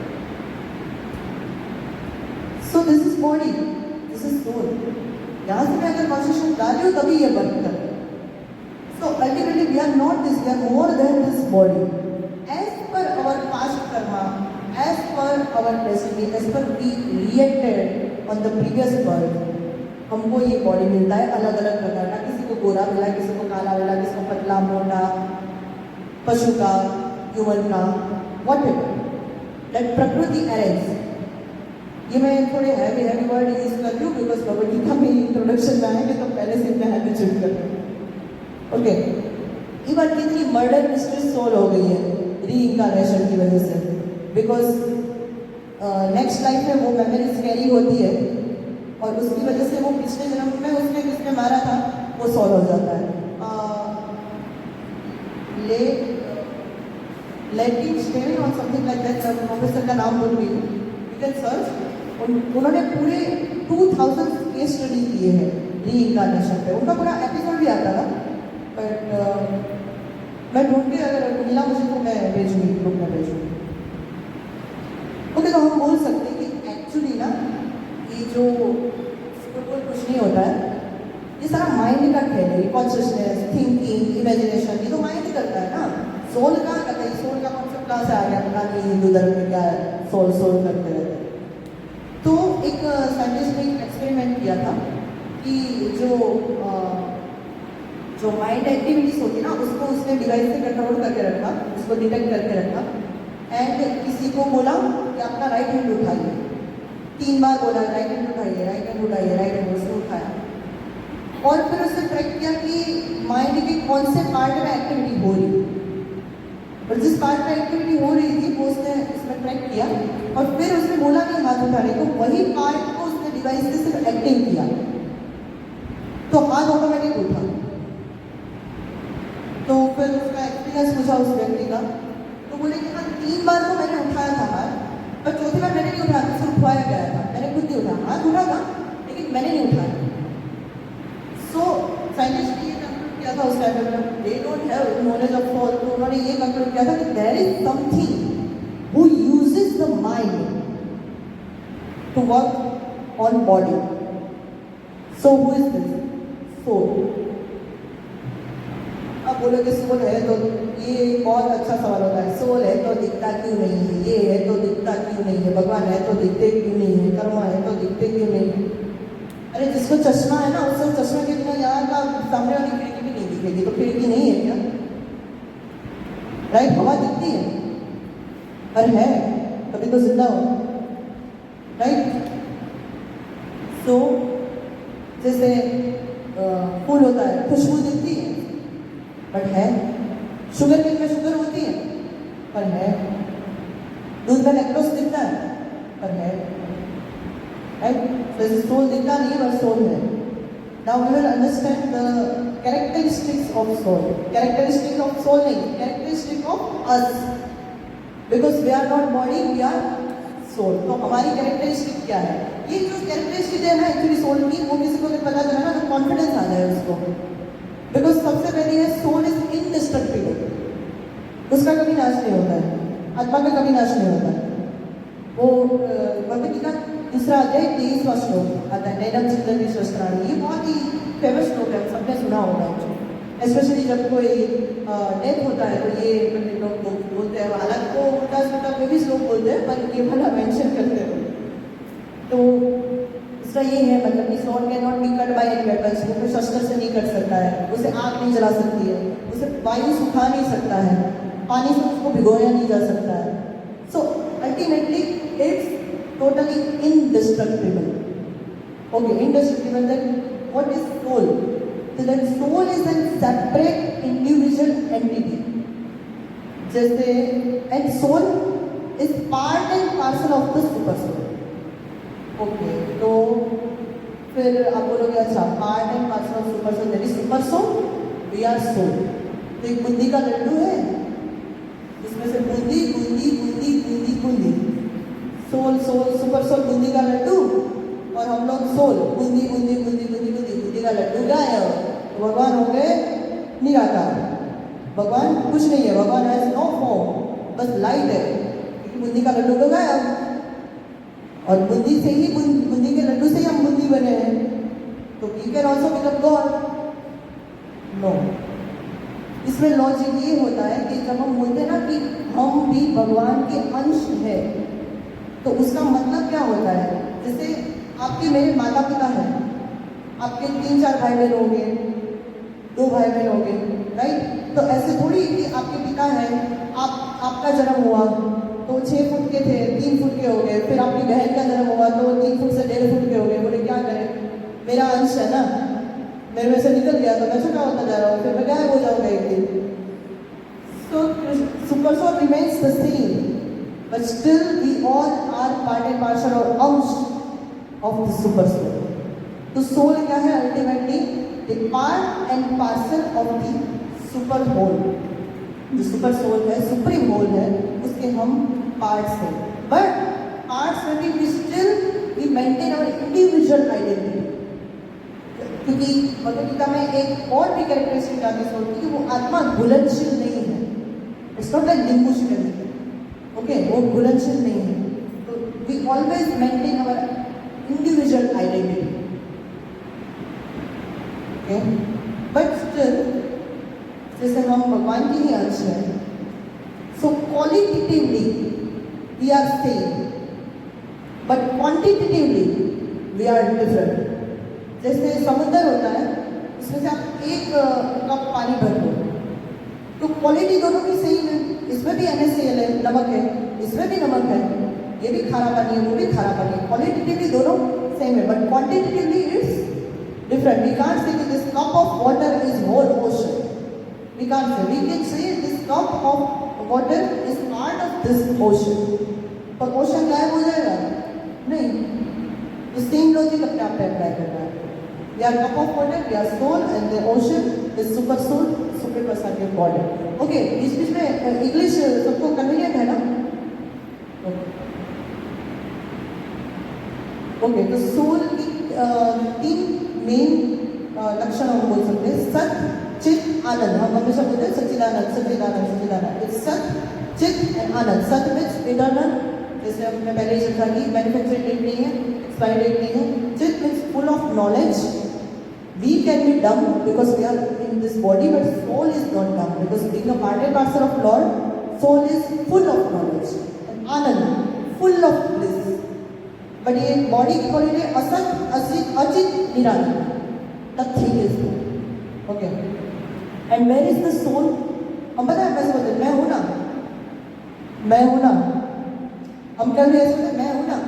So this is body, this is soul. यहाँ से मैं अगर कॉन्शियसनेस डाल रही हूँ तभी ये बंद कर। So ultimately we are not this, we are more than this body. As per our past karma, as per our destiny, as per we reacted on the previous birth, हमको ये बॉडी मिलता है अलग अलग प्रकार का। किसी को गोरा मिला, किसी को काला मिला, किसी को पतला मोटा, पशु का, ह्यूमन का, व्हाटएवर। लेट प्रकृति अरेंज। ये मैं थोड़े हैवी वर्ड यूज कर रही हूँ बिकॉज भगवद गीता में इंट्रोडक्शन में आएंगे तो पहले से इतना हैवी चूज कर रहे हैं। ओके, ये बात कितनी मर्डर मिस्ट्री सोल हो गई है री इंकारनेशन की वजह से, बिकॉज नेक्स्ट लाइफ में वो मेमोरीज कैरी होती है और उसकी वजह से वो पिछले जन्म में उसने किसने मारा था वो सॉल्व हो जाता है। लेटिंग स्टेविन और समथिंग लाइक दैट, प्रोफेसर का नाम बोल रही हूँ, यू कैन सर्च। उन्होंने पूरे 2000 केस स्टडी किए हैं री इंकारनेशन पे, उनका पूरा एपिसोड भी आता था, बट मैं ढूंढ के अगर मिला मुझे तो मैं भेजूंगी, ग्रुप में भेजूंगी। ओके, तो हम बोल सकते हैं कि एक्चुअली ना ये जो कुछ नहीं होता है, ये सारा माइंड का खेल है। कॉन्शियसनेस, थिंकिंग, इमेजिनेशन, ये तो माइंड करता है ना। सोल कहाँ करता है? सोल का कॉन्सेप्ट कहाँ से आ गया? पता नहीं हिंदू धर्म में क्या है, सोल सोल करते रहते हैं। तो एक साइंटिस्ट ने एक एक्सपेरिमेंट किया था कि जो माइंड एक्टिविटीज होती है ना उसको उसने डिवाइस से कंट्रोल करके रखा, उसको डिटेक्ट करके रखा, एंड किसी को बोला कि अपना राइट हैंड उठाइए। 3 बार बोला राइट हैंड उठाइए, राइट हैंड उठाइए, राइट हैंड, उसने उठाया। और फिर उसने ट्रैक किया कि माइंड के कौन से पार्ट में एक्टिविटी हो रही, और जिस पार्ट में एक्टिविटी हो रही थी वो उसने इसमें ट्रैक किया, और फिर उसने बोला कि हाथ उठाने को, वही पार्ट को उसने डिवाइस से सिर्फ एक्टिव किया तो हाथ ऑटोमेटिक उठा। तो फिर उसका एक्सपीरियंस पूछा उस व्यक्ति का, तो बोले कि हाँ 3 बार तो मैंने उठाया था हाथ, पर चौथी बार मैंने नहीं उठाया, मुझसे उठवाया गया था, मैंने खुद नहीं उठाया, हाथ उठा था लेकिन मैंने नहीं उठाया। सो साइंटिस्ट ने ये कंक्लूड किया था उस टाइम में, they don't have knowledge of soul, तो उन्होंने ये कंक्लूड किया था कि there is something who uses the mind to work on body. So who is this? Soul. अब बोलोगे सोल है तो ये बहुत अच्छा सवाल होता है, सोल है तो दिखता क्यों नहीं है, ये है तो दिखता क्यों नहीं है, भगवान है तो दिखते क्यों नहीं है, कर्मा है तो दिखते क्यों नहीं है। अरे जिसको चश्मा है ना उसको चश्मा के बिना यहाँ का सामने वाली खिड़की भी नहीं दिखेगी, तो खिड़की नहीं है क्या? राइट, हवा दिखती है पर है तभी तो जिंदा हो। राइट, सो जैसे फूल होता है, खुशबू दिखती है बट है, शुगर केन में शुगर होती है पर है, दूध में लैक्टोज दिखता है पर है। राइट, जैसे सोल दिखता नहीं पर सोल है। Now we will understand the characteristics of soul. Characteristics of soul नहीं, characteristic of us, because we are not body, we are soul. तो हमारी कैरेक्टरिस्टिक क्या है? ये जो कैरेक्टरिस्टिक है ना एक्चुअली सोल की, वो किसी को अगर पता चला ना तो कॉन्फिडेंस आ जाए उसको, बिकॉज सबसे पहले है सोल इज इनडिस्ट्रक्टिबल, उसका कभी नाश नहीं होता है, आत्मा का कभी नाश नहीं होता है। वो भगवद गीता दूसरा अध्याय 23वां श्लोक आता है, नैनम चिंतन शस्त्राणी। ये बहुत ही फेमस श्लोक है, सबने सुना होगा, स्पेशली जब कोई डेथ होता है तो ये लोग बोलते हैं, हालांकि वो उल्टा सुल्टा कोई भी श्लोक बोलते हैं पर ये भला मेंशन करते हैं। तो इसका ये है मतलब कि soul can not be cut by any weapons, वो कोई शस्त्र से नहीं कट सकता है, उसे आग नहीं जला सकती है, उसे वायु सुखा नहीं सकता है, पानी से उसको भिगोया नहीं जा सकता है। So ultimately it's totally indestructible. Okay, indestructible, then what is soul? So that soul is a separate individual entity. जैसे and soul is part and parcel of the super soul. Okay, तो फिर आप बोलोगे अच्छा part and parcel of super soul, that is super soul, we are soul. तो एक बूंदी का लड्डू है, इसमें से boondi boondi boondi boondi boondi, soul soul super soul boondi का लड्डू, और हम लोग सोल बूंदी बूंदी बूंदी बूंदी बूंदी बूंदी का लड्डू गायब। तो भगवान हो गए निराकार, भगवान कुछ नहीं है, भगवान हैज नो फॉर्म, बस लाइट है, क्योंकि बूंदी का लड्डू तो गायब, और बूंदी से ही बूंदी के लड्डू से ही हम बूंदी बने हैं, तो we can also become God? No. इसमें लॉजिक ये होता है कि जब हम बोलते हैं ना कि हम भी भगवान के अंश है, तो उसका मतलब क्या होता है? जैसे आपके मेरे माता पिता हैं, आपके 3-4 भाई बहन होंगे, 2 भाई बहन होंगे, राइट? तो ऐसे थोड़ी कि आपके पिता हैं, आपका जन्म हुआ, तो 6 फुट के थे, 3 फुट के हो गए, फिर आपकी बहन का जन्म हुआ तो 3 फुट से 1.5 फुट के हो गए। बोले क्या करें, मेरा अंश है ना, मेरे में से निकल गया तो मैं छोटा होता जा रहा हूँ, फिर मैं गायब हो जाऊंगा एक दिन। So super soul remains the same, but still we all are part and parcel or अंश of the super soul. तो soul क्या है ultimately the part and parcel of the super whole. जो super soul है, supreme whole है, उसके हम parts हैं. But parts में भी we still we maintain our individual identity. क्योंकि भगवद गीता में एक और भी कैरेक्टरिस्टिक आती है सोल की कि वो आत्मा घुलनशील नहीं है। It's not like linguistic, okay, वो घुलनशील नहीं है। तो we always maintain our individual identity, okay, but still जैसे हम भगवान की ही अंश है, so qualitatively we are same, but quantitatively we are different. जैसे समुद्र होता है, उसमें से आप एक कप पानी भर दो तो क्वालिटी दोनों की सेम है। इसमें भी NaCl है, नमक है, इसमें भी नमक है, ये भी खारा पानी है, वो भी खारा पानी है। क्वालिटेटिवली दोनों सेम है, but quantitatively it's different. We can't say कि this cup of water is whole ocean, we can't say, we can say this cup of water is part of this ocean, पर ocean गायब हो जाएगा नहीं। तो same logic अपने आप पे अप्लाई करना है। We are cup of water, we are soul, and the ocean is super soul, supreme personality of God. Okay, बीच में इंग्लिश सबको कन्वीनियंट है ना? ओके, तो सोल की 3 मेन लक्षण हम बोल सकते हैं। सत, चित, आनंद। हम हमेशा बोलते हैं सच्चिदानंद, सच्चिदानंद, सच्चिदानंद। इट्स सत, चित एंड आनंद। सत मीन्स इटर्नल, जैसे हमने पहले ही चर्चा की, मैन्युफैक्चरिंग डेट नहीं है, एक्सपायरी डेट नहीं है। चित means full of knowledge. We can be dumb because we are in this body, but soul is not dumb because being a part and parcel of Lord, soul is full of knowledge and anand, full of bliss. But ये body की quality असत, असित, अचित, निरानंद. Nothing is there. Okay. And where is the soul? हम पता है कैसे बोलते हैं, मैं हूँ ना, मैं हूँ ना। हम कभी ऐसे बोलते हैं मैं हूँ ना,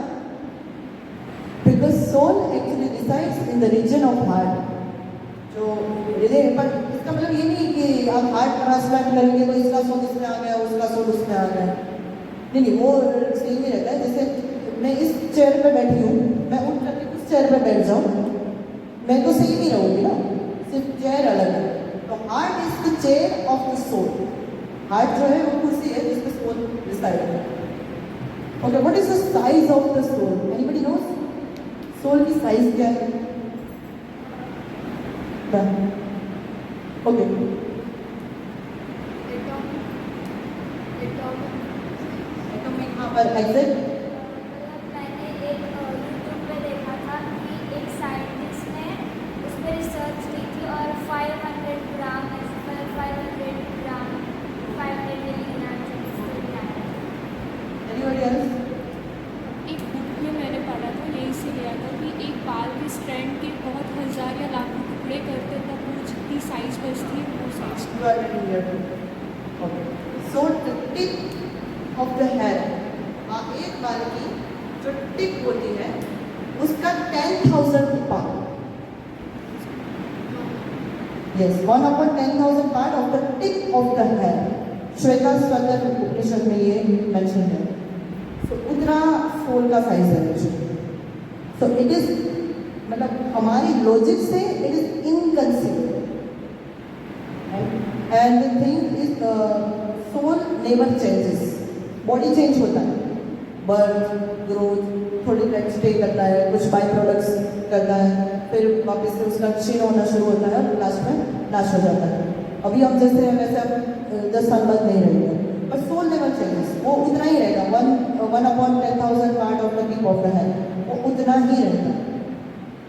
because soul actually resides in the region of heart. जो हृदय, पर इसका मतलब ये नहीं कि आप हार्ट ट्रांसप्लांट करेंगे तो इसका सोल इसमें आ गया, उसका सोल उसमें आ गया। नहीं, वो सेम ही रहता है। जैसे मैं इस चेयर पे बैठी हूँ, मैं उठ करके उस चेयर पे बैठ जाऊँ, मैं तो सेम ही रहूँगी ना, सिर्फ चेयर अलग है। तो heart is the chair of the soul. Heart जो है वो कुर्सी है जिसपे सोल डिसाइड है। Okay, what is the size of the soul? Anybody knows? Soul की साइज क्या है? Okay, atomic power exact. मैंने एक यूट्यूब पे देखा था कि एक साइंटिस्ट ने उस पर रिसर्च की थी और 500 ग्राम 500 ग्राम 500 मिलीग्राम एनीबडी एल्स? एक बुक में मैंने पढ़ा था, यही से लिया था कि एक बाल के स्ट्रैंड के बहुत हजार या लाखों टुकड़े करते तब वो जितनी साइज बचती है वो size. You are getting here. Okay. So the tip of the hair, एक बाल की जो टिप होती है उसका 10,000 part. Yes, 1/10,000 part of the tip of the hair. Shvetashvatara Upanishad में ये मेंशन है। So उतना सोल का साइज है। So it is, मतलब हमारी लॉजिक से it is inconceivable. And the thing is, soul never changes. Body change होता है, बर्थ, ग्रोथ, थोड़ी टाइम स्टे करता है, कुछ बाई प्रोडक्ट्स करता है, फिर वापस से उसका क्षीण होना शुरू होता है और लास्ट में नाश हो जाता है। अभी हम जैसे हैं वैसे आप 10 साल बाद नहीं रहेंगे, पर सोल नेवर चेंजेस। वो उतना ही रहेगा, 1/10,000 part of the tip of the hand, वो उतना ही रहेगा।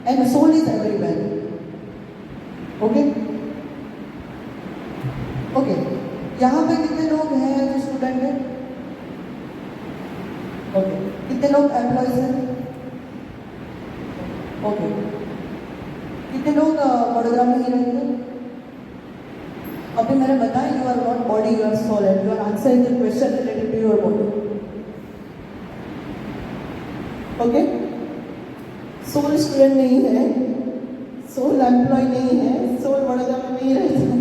And soul is everywhere. Okay, okay, यहाँ पे कितने लोग हैं जो स्टूडेंट हैं? ओके, कितने लोग एम्प्लॉयज हैं? ओके, कितने लोग वडोदरा में ही रहते हैं? अभी मैंने बताया you are not body, you are soul, and you are answering the question related to your body. Okay, soul student नहीं है, सोल एम्प्लॉय नहीं है, सोल वडोदरा में नहीं रहता है।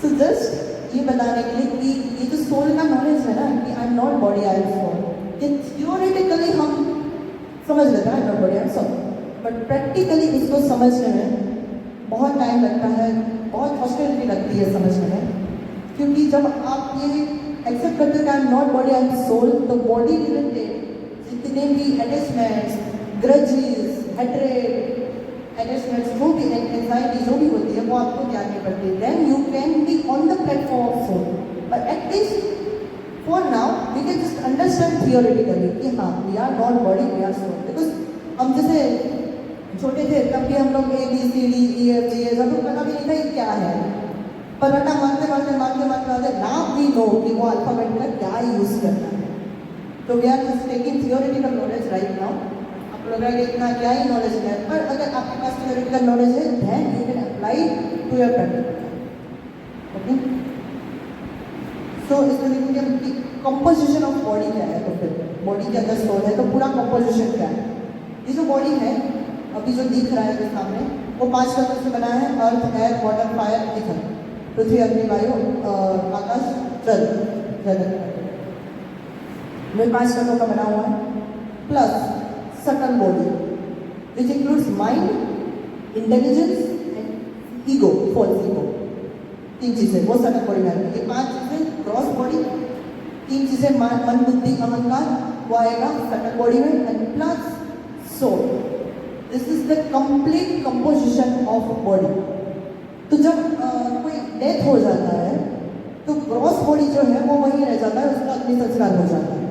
सो जस्ट ये बताने के लिए कि ये जो सोल का नॉलेज है ना कि I am not body I am soul, ये थियोरेटिकली हम समझ लेते हैं I am not body I am soul, but practically इसको समझने में बहुत टाइम लगता है, बहुत हॉस्टिलिटी लगती है समझने में, क्योंकि जब आप ये एक्सेप्ट करते हो कि I am not body I am soul, तो बॉडी रिलेटेड जितने भी अटैचमेंट्स, ग्रजेस, हेट्रेड, अटैचमेंट्स, जो भी एंजाइटी जो भी होती है वो आपको त्यागनी पड़ती है। Then you can be on the platform of soul, but at least for now we can just understand theoretically कि हाँ we are not body we are soul. Because हम जैसे छोटे थे तब भी हम लोग ABCD सब पता भी नहीं था ये क्या है, पर रटा मानते नाउ वी नो कि वो अल्फाबेट का क्या यूज करना है। तो we are just taking theoretical knowledge right now. आप लोग कि इतना क्या ही नॉलेज है, पर अगर आपके पास थियोरेटिकल नॉलेज है then you can apply to your practical. Okay, so इसमें देखेंगे कि कंपोजिशन ऑफ बॉडी क्या है, तो फिर बॉडी के अंदर सोल है तो पूरा कंपोजिशन क्या है। ये जो बॉडी है अभी जो दिख रहा है सामने वो 5 तत्वों से बना है, अर्थ, एयर, वाटर, फायर, ईथर, पृथ्वी, अग्नि, वायु, आकाश, जल, ये 5 तत्वों का बना हुआ है, plus subtle body which includes mind, intelligence and ego, false ego. 3 चीजें वो सटल बॉडी में आएगी। ये 5 चीजें ग्रॉस बॉडी, 3 चीजें मन, बुद्धि, अहंकार वो आएगा सटल बॉडी में, and plus soul. This is the complete composition of body. तो जब कोई डेथ हो जाता है तो ग्रॉस बॉडी जो है वो वहीं रह जाता है, उसका अग्नि संस्कार हो जाता है,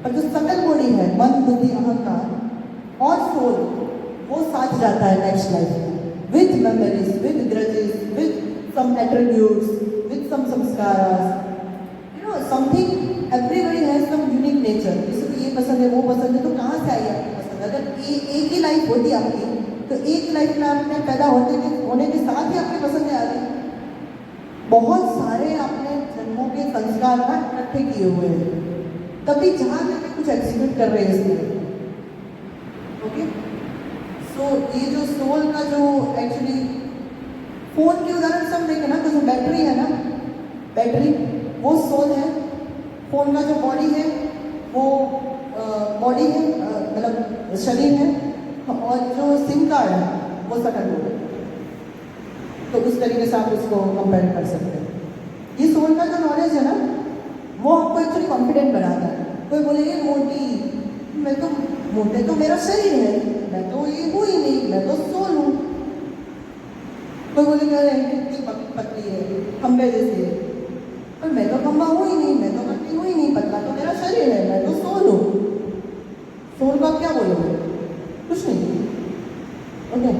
पर जो सटल बॉडी है मन, बुद्धि, अहंकार और सोल वो साथ जाता है नेक्स्ट लाइफ में, with memories, with grudges, with some attributes, with some samskaras, you know something. Everybody has some unique nature. किसी को ये पसंद है वो पसंद है, तो कहाँ से आई आपकी पसंद? अगर एक ही लाइफ होती आपकी तो एक लाइफ में आपने पैदा होने के साथ ही आपकी पसंदें आ गई। बहुत सारे आपने जन्मों के संस्कार ना इकट्ठे किए हुए हैं, तभी जहाँ जाके कुछ एग्जीक्यूट कर रहे हैं इसमें। ओके, सो ये जो सोल का जो एक्चुअली फोन के उदाहरण से हम देखें ना तो जो बैटरी है ना, बैटरी वो सोल है। फोन का जो बॉडी है वो बॉडी है, मतलब शरीर है, और जो सिम कार्ड है वो सटल बॉडी। तो उस तरीके से आप उसको कंपेयर कर सकते हैं। ये सोल का जो नॉलेज है ना वो आपको एक्चुअली कॉन्फिडेंट बनाता है। कोई बोले ये मोटी, मैं तो मोटे तो मेरा शरीर है, मैं तो ये हूँ ही नहीं, मैं तो सोल हूँ। कोई बोले कितनी पतली है, खंबे जैसी है, पर मैं तो खंबा हूँ ही नहीं, मैं तो पतली हूँ ही नहीं, पतला तो मेरा शरीर है, मैं तो सोल हूँ। सोल को आप क्या बोलोगे? कुछ नहीं। Okay,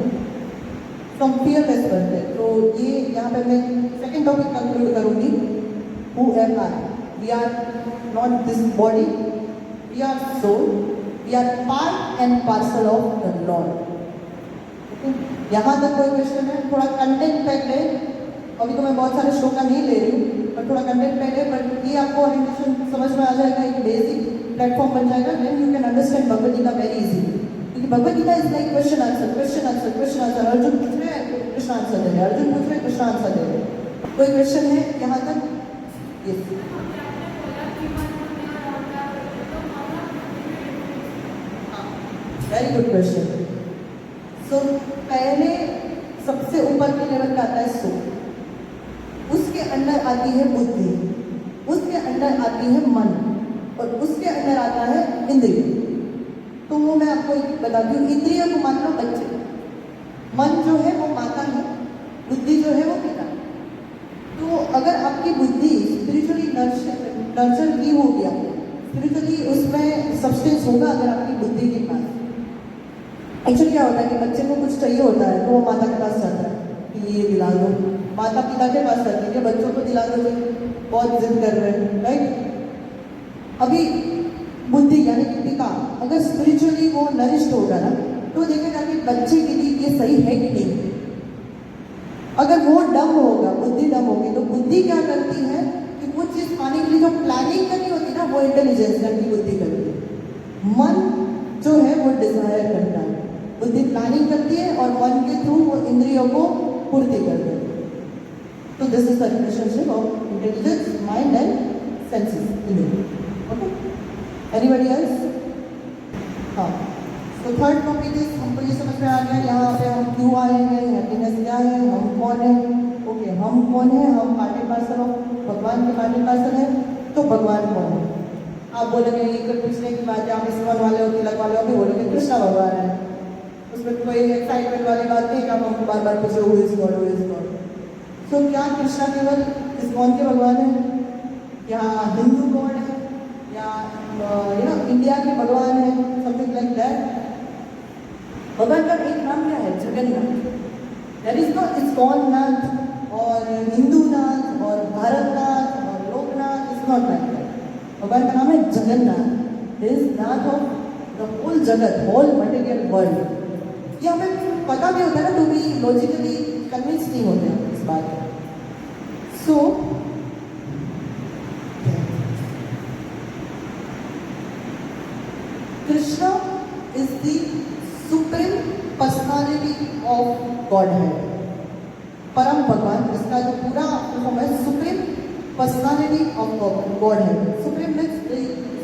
from fearless birthday. तो ये यहाँ पे मैं सेकेंड टॉपिक कंक्लूड करूँगी। Who am I? We are not this body, we are soul, we are part and parcel of the lord. Okay, यहाँ तक कोई क्वेश्चन है? थोड़ा कंटेंट पैक है, अभी तो मैं बहुत सारे श्लोक का नहीं ले रही हूँ, पर थोड़ा कंटेंट पैक है, पर ये आपको ओरिएंटेशन समझ में आ जाएगा, एक बेसिक प्लेटफॉर्म बन जाएगा। Then you can understand Bhagavad Gita very easily, क्योंकि Bhagavad Gita is like question answer, question answer, question answer. Arjun पूछ रहे हैं कृष्ण आंसर दे रहे, अर्जुन पूछ रहे हैं कृष्ण आंसर दे रहे। कोई क्वेश्चन है यहाँ तक? Very good question. सो पहले सबसे ऊपर के लेवल का आता है सोल, उसके अंदर आती है बुद्धि, उसके अंदर आती है मन, और उसके अंदर आता है इंद्रिय। तो वो मैं आपको बताती हूँ। इंद्रिय को मान लो बच्चे, मन जो है वो माता है, बुद्धि जो है वो पिता। तो अगर आपकी बुद्धि स्पिरिचुअली नर्चर की होगी, स्पिरिचुअली उसमें सब्सटेंस होगा अगर आपकी बुद्धि के पास। एक्चुअली क्या होता है कि बच्चे को कुछ चाहिए होता है तो वो माता के पास जाता है कि ये दिला दो, माता पिता के पास जाते हैं कि बच्चों को दिला दो, बहुत जिद कर रहे हैं, राइट। अभी बुद्धि यानी कि पिता अगर स्पिरिचुअली वो नरिश्ड होगा ना तो देखेगा कि बच्चे के लिए ये सही है कि नहीं। अगर वो डम होगा, बुद्धि डम होगी, तो बुद्धि क्या करती है कि कुछ चीज पाने के लिए जो प्लानिंग करनी होती है ना वो इंटेलिजेंस यानी बुद्धि करती है। मन वो डिजायर करता है। बुद्धि प्लानिंग करती है और मन के थ्रू वो इंद्रियों को पूर्ति करते हैं। तो this is the relationship of intelligence, mind and senses in it. Okay, anybody else? हाँ, तो थर्ड टॉपिक इज, हमको ये समझ में आ गया यहाँ पे हम क्यों आए हैं, हैप्पीनेस क्या है, हम कौन है। ओके, हम कौन है? हम पार्ट एंड पार्सल ऑफ भगवान के पार्ट एंड पार्सल है। तो भगवान कौन है? आप बोलोगे एक पूछने की बात है, आप इस्कॉन वाले हो, तिलक वाले हो, भी बोलोगे कृष्णा भगवान है। उसमें कोई एक्साइटमेंट वाली बात नहीं कि आप बार बार पूछो who is God, who is God. So क्या कृष्णा केवल इस्कॉन के भगवान है, या हिंदू गॉड है, या इंडिया के भगवान है, समथिंग लाइक दैट? भगवान का एक नाम क्या है? Jagannath. There is not ISKCON नाथ और हिंदू नाथ और भारतनाथ और लोकनाथ, इज नॉट लाइक दैट। भगवान का नाम है Jagannath. He is nath of the whole jagat, whole material world. ये हमें पता भी होता है ना, तो भी लॉजिकली कन्विंस नहीं होते हैं इस बात में। So Krishna is the supreme personality of Godhead. परम भगवान, इसका जो पूरा फॉर्म है supreme personality of Godhead. Supreme means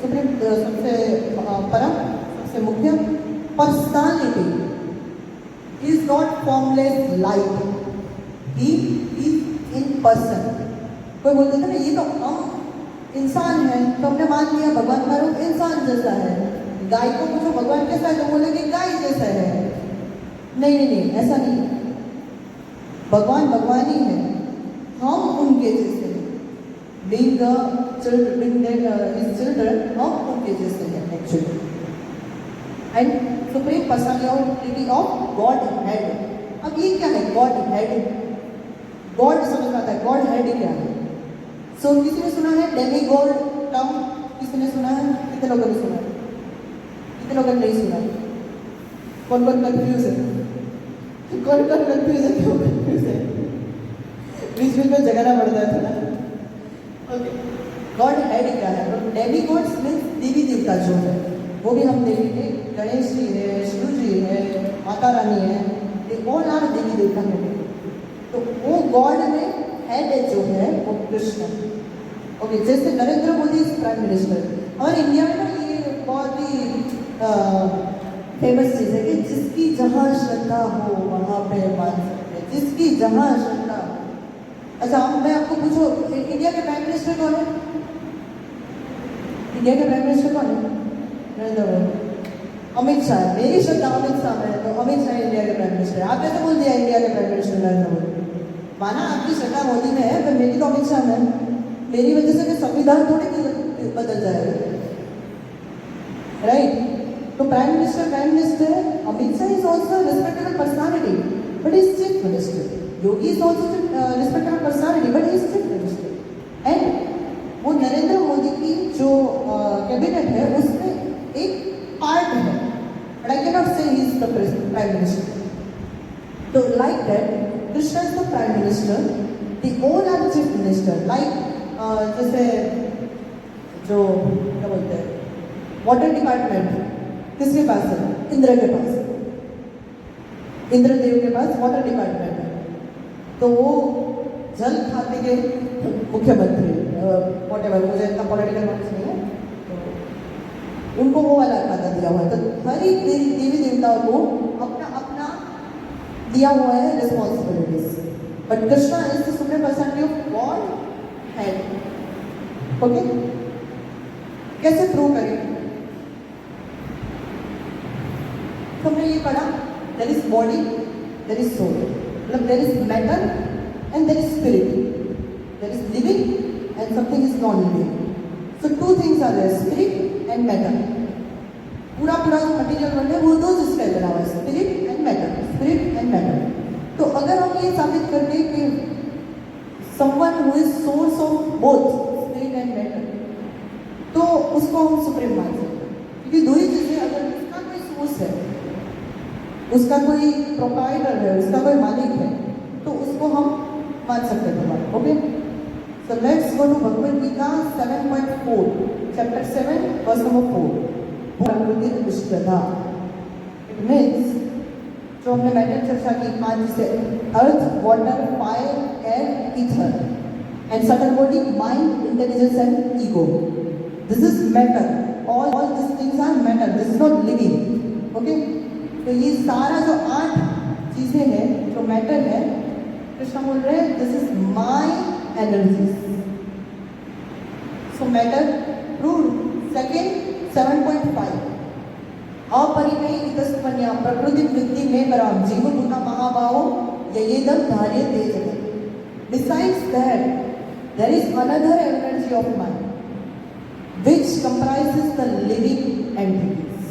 supreme, सबसे परम, सबसे मुख्य। Personality is not formless light, he is in person. कोई बोलते थे ना ये तो हम इंसान है, तो हमने मान लिया भगवान का रूप इंसान जैसा है। गाय को पूछो भगवान कैसा है, तो बोलेंगे गाय जैसा है। नहीं नहीं नहीं, ऐसा नहीं। भगवान भगवान ही है, हम उनके जैसे हैं। Being the children, his children, हम उनके जैसे हैं actually. And supreme personality of Godhead. अब ये क्या है Godhead? God समझ में आता है, Godhead क्या है? So किसी ने सुना है demigod term? किसी ने सुना है? कितने लोगों ने सुना है? कितने लोगों ने नहीं सुना? कौन कौन कंफ्यूज है? कौन कौन कंफ्यूज है? क्यों कंफ्यूज है? बीच बीच में जगाना पड़ता है थोड़ा। ओके, गॉड हेड क्या है? तो डेमी गॉड्स मीन्स देवी देवता जो है, वो भी हम देखेंगे। गणेश जी है, शिव जी है, माता रानी है, ये ऑल आर देवी देवता है। तो वो गॉड में हेड जो है वो कृष्ण। ओके, जैसे Narendra Modi is prime minister. हमारे इंडिया में ना ये बहुत ही फेमस चीज़ है कि जिसकी जहाँ श्रद्धा हो वहाँ पे मान सकते हैं, जिसकी जहाँ श्रद्धा। अच्छा, मैं आपको पूछो इंडिया के प्राइम मिनिस्टर कौन है? इंडिया के प्राइम मिनिस्टर कौन है? नरेंद्र मोदी। अमित शाह है। मेरी श्रद्धा अमित शाह में है, तो अमित शाह इंडिया के प्राइम मिनिस्टर है। आप कैसे बोल दिया इंडिया के प्राइम मिनिस्टर नरेंद्र मोदी? माना आपकी श्रद्धा मोदी में है, पर मेरी तो अमित शाह में है। मेरी वजह से संविधान थोड़ी बदल जाएगा, राइट? तो प्राइम मिनिस्टर है। Amit Shah is also respectable personality, but is chief minister. Yogi is also respectable personality, but is chief minister. And वो नरेंद्र मोदी की जो कैबिनेट है उसमें एक पार्ट है, but I can not say he is the prime minister. तो like that Krishna is the prime minister, the all are chief minister. Like जैसे जो क्या बोलते हैं वाटर डिपार्टमेंट किसके पास है? इंद्र के पास, इंद्रदेव के पास वाटर डिपार्टमेंट है। तो वो जल खाते के मुख्यमंत्री, वॉटेवर, मुझे इतना पॉलिटिकल नॉलेज नहीं है, तो उनको वो वाला खाता दिया हुआ है। तो हर एक देवी देवताओं को अपना अपना दिया हुआ है responsibilities. But Krishna is the supreme personality of Godhead. Okay, कैसे प्रूव करेंगे? हमने ये पढ़ा, there is body, there is soul, मतलब there is matter and there is spirit, there is living and something is non living. So two things are there, spirit and matter. पूरा जो material world है वो दो चीज का बना हुआ है, spirit and matter, spirit and matter. तो अगर हम ये साबित कर दें कि someone who is source of both spirit and matter, तो उसको हम सुप्रीम मान सकते हैं। क्योंकि दो ही चीजें, अगर उसका कोई सोर्स है, उसका कोई प्रोप्राइटर है, उसका कोई मालिक है, तो उसको हम मान सकते हैं भगवान। Okay, so let's go to Bhagavad Gita 7.4, chapter 7 verse number 4। प्रकृति निष्प्रधा। मीन्स जो हमने मैटर चर्चा की 5 से earth, water, fire, air, ether and second body mind, intelligence and ego. This is matter. all these things are matter. This is not living. Okay? तो ये सारा जो 8 चीजें हैं जो मैटर है, कृष्ण बोल रहे हैं this is my energy. So matter rule. Second 7.5 अपरिमेय इतस्तन्या प्रकृति वृद्धि में पराम जीवभूता महाभावो ययेदम धार्य तेज. Besides that, there is another energy of mind which comprises the living entities,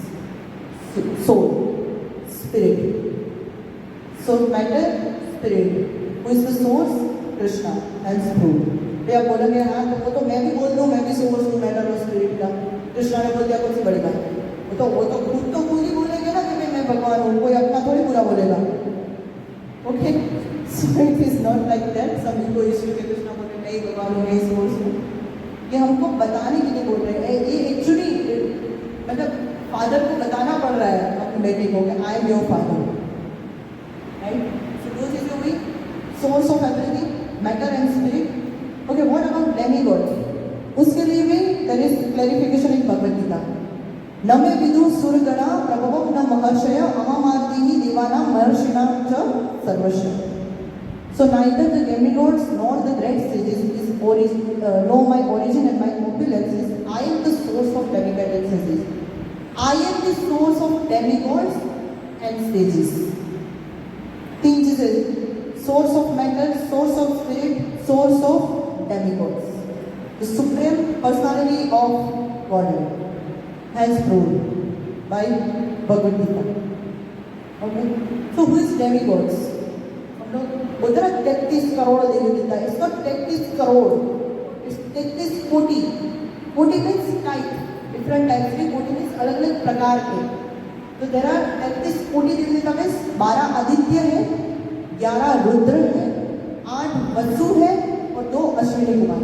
soul, spirit. So matter, spirit. Who is the source? Krishna. Hence proof. भैया बोलेंगे हाँ तो वो तो मैं भी बोल दूँ, मैं भी सोर्स हूँ मैटर और स्पिरिट का. कृष्णा ने बोल दिया कौन सी बड़ी बात है. वो तो खुद ही बोलेंगे ना कि मैं भगवान हूँ. कोई अपना थोड़ी बुरा बोलेगा. Okay, so it is not like that. सब ईगो इश्यू के कृष्णा बोल रहे मैं ही भगवान हूँ, मैं ही सोर्स हूँ. ये हमको बताने के लिए बोल रहे हैं. ये एक्चुअली मतलब फादर को बताना पड़ रहा है अपने बेटे को कि I am your father. Right. So दो चीजें हुई, source of everything, matter and spirit. Okay, what about demigods? उसके लिए भी there is clarification in Bhagavad Gita. न मे विदु सुरगणा प्रभवं न महर्षय अहमार्तिहि देवानां महर्षिणां च सर्वस्य. So neither the demigods nor the great sages know my origin and my opulence. I am the source of demigods and sages. I am the source of demigods and sages. तीन चीजें, source of matter, source of spirit, source of demigods. The supreme personality of Godhead has proved by Bhagavad Gita. Okay, so who is demigods? हम लोग बोलते हैं 33 करोड़ देवी देवता है. इसका 33 करोड़, 33 कोटि. कोटि मीन्स टाइप, डिफरेंट टाइप्स के. कोटि मीन्स अलग अलग प्रकार के. तो देर आर 33 कोटि देवी देवता मीन्स 12 आदित्य है, 11 रुद्र है, 8 वसु है और 2 अश्विनी कुमार.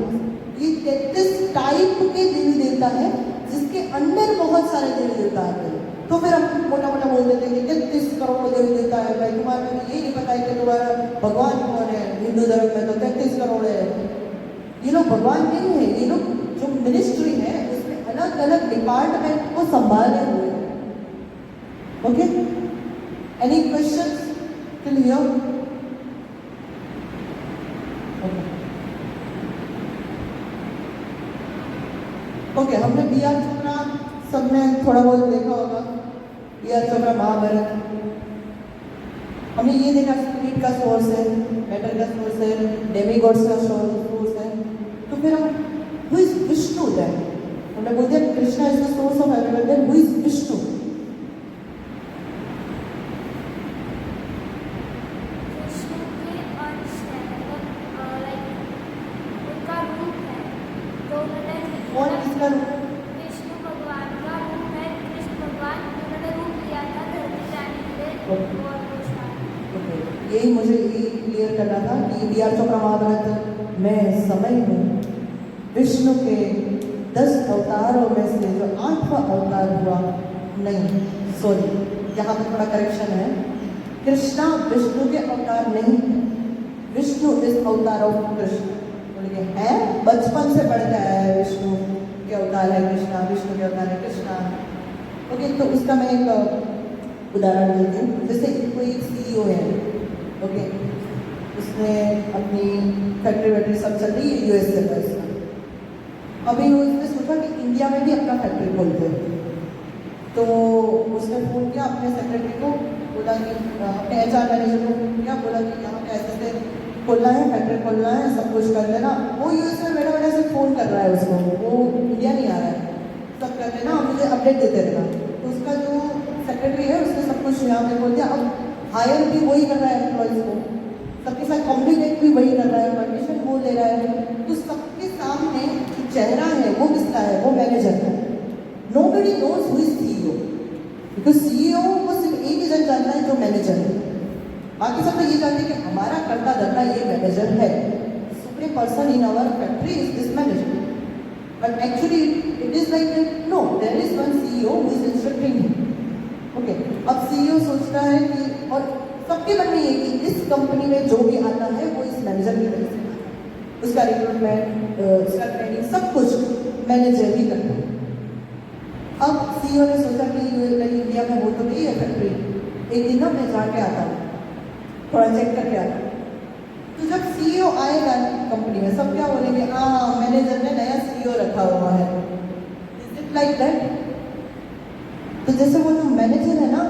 ये 33 टाइप के देवी देवता है जिसके अंदर बहुत सारे देवी देवता आते हैं. तो फिर हम मोटा मोटा बोल देते हैं कि 33 करोड़ देवी देवता है. भाई तुम्हारे में ये नहीं पता है कि तुम्हारा भगवान कौन है. हिंदू धर्म में तो 33 करोड़ है. ये लोग भगवान नहीं है. ये लोग जो मिनिस्ट्री है उसमें अलग अलग डिपार्टमेंट को संभाले हुए हैं. Okay, any questions till here? Okay, हमने बी.आर. चोपड़ा सबने थोड़ा बहुत देखा होगा. बी.आर. चोपड़ा महाभारत. हमने ये देखा स्पिरिट का सोर्स है, मैटर का सोर्स है, डेमीगॉड्स का सोर्स है. तो फिर हम हु इज विष्णु देन? हमने बोल दिया Krishna is the source of everyone. Then who is Vishnu? कौन किसका रूप? विष्णु भगवान का रूप है. कृष्ण भगवान उन्होंने रूप लिया था धरती जाने के लिए. और यही मुझे क्लियर करना था कि बी.आर. चोपड़ा महाभारत में समय में विष्णु के 10 अवतारों में से जो 8वां अवतार हुआ, नहीं सॉरी, यहाँ पे थोड़ा करेक्शन है. कृष्णा विष्णु के अवतार नहीं है. विष्णु इज अवतार ऑफ कृष्ण. है बचपन से पढ़ के आया है विष्णु के अवतार है कृष्णा, विष्णु के अवतार है कृष्णा. ओके, तो उसका मैं एक उदाहरण देती हूँ. जैसे कोई एक CEO है. ओके, उसने अपनी फैक्ट्री वैक्ट्री सब चल रही है US से पैसा. अभी उसने सोचा कि इंडिया में भी अपना फैक्ट्री खोलते हैं. तो उसने फ़ोन किया अपने सेक्रेटरी को, बोला कि अपने HR मैनेजर को फ़ोन किया, बोला कि यहाँ पे ऐसे खोलना है, फैक्ट्री खोलना है, सब कुछ कर देना. वो यूएस में बैठा बैठा से फ़ोन कर रहा है उसको, वो इंडिया नहीं आ रहा है. सब कर देना और मुझे अपडेट देते रहना. तो उसका जो सेक्रेटरी है उसने सब कुछ यहाँ पे बोल दिया. अब हायर भी वही कर रहा है एम्प्लॉयज़ को, सबके साथ कम्युनिकेट भी वही कर रहा है, परमिशन वो ले रहा है. तो सबके सामने जो चेहरा है वो किसका है? वो मैनेजर है. Nobody knows who is CEO, because CEO को सिर्फ एक ही जन जानता है जो मैनेजर है. बाकी सब तो ये जानते हैं कि हमारा करता धरता ये मैनेजर है. Supreme person in our factory is this manager. But actually it is like no, there is one CEO who is instructing him. Okay, अब CEO सोचता है कि, और सबके मन में ये कि इस कंपनी में जो भी आता है वो इस मैनेजर की वजह से आता है। उसका रिक्रूटमेंट, उसका ट्रेनिंग, सब कुछ मैनेजर ही करता है। अब सीईओ ने सोचा कि इंडिया में हो तो नहीं है फैक्ट्री, एक दिन ना मैं जाके आता हूँ, थोड़ा चेक करके आता हूँ। तो जब सीईओ आएगा कंपनी में, सब क्या बोलेंगे, हाँ मैनेजर ने नया सीईओ रखा हुआ है। Is it like that? तो जैसे वो जो मैनेजर है ना,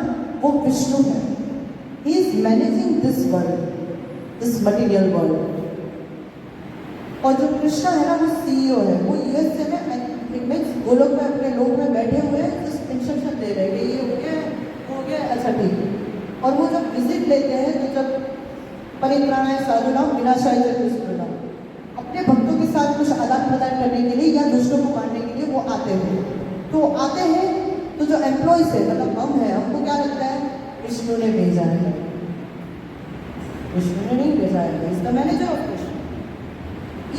वो विष्णु है। He is managing this world, this material world. और जो कृष्णा है ना, वो सीईओ है। वो यूएसए में वो लोग में अपने लोग में बैठे हुए हैं, जस्ट इंस्ट्रक्शन दे रहे हैं कि ये हो गया, हो गया, अच्छा ठीक है। और वो जब विजिट लेते हैं, तो जब परित्राणाय साधुनाम विनाशाय च दुष्कृताम, अपने भक्तों के साथ कुछ आदान प्रदान करने के लिए या दुष्टों को मारने के लिए वो आते हैं। तो आते हैं तो जो एम्प्लॉयज है, मतलब हम हैं, हमको क्या लगता है, विष्णु ने भेजा है। विष्णु ने नहीं भेजा है, इसका manager of Krishna.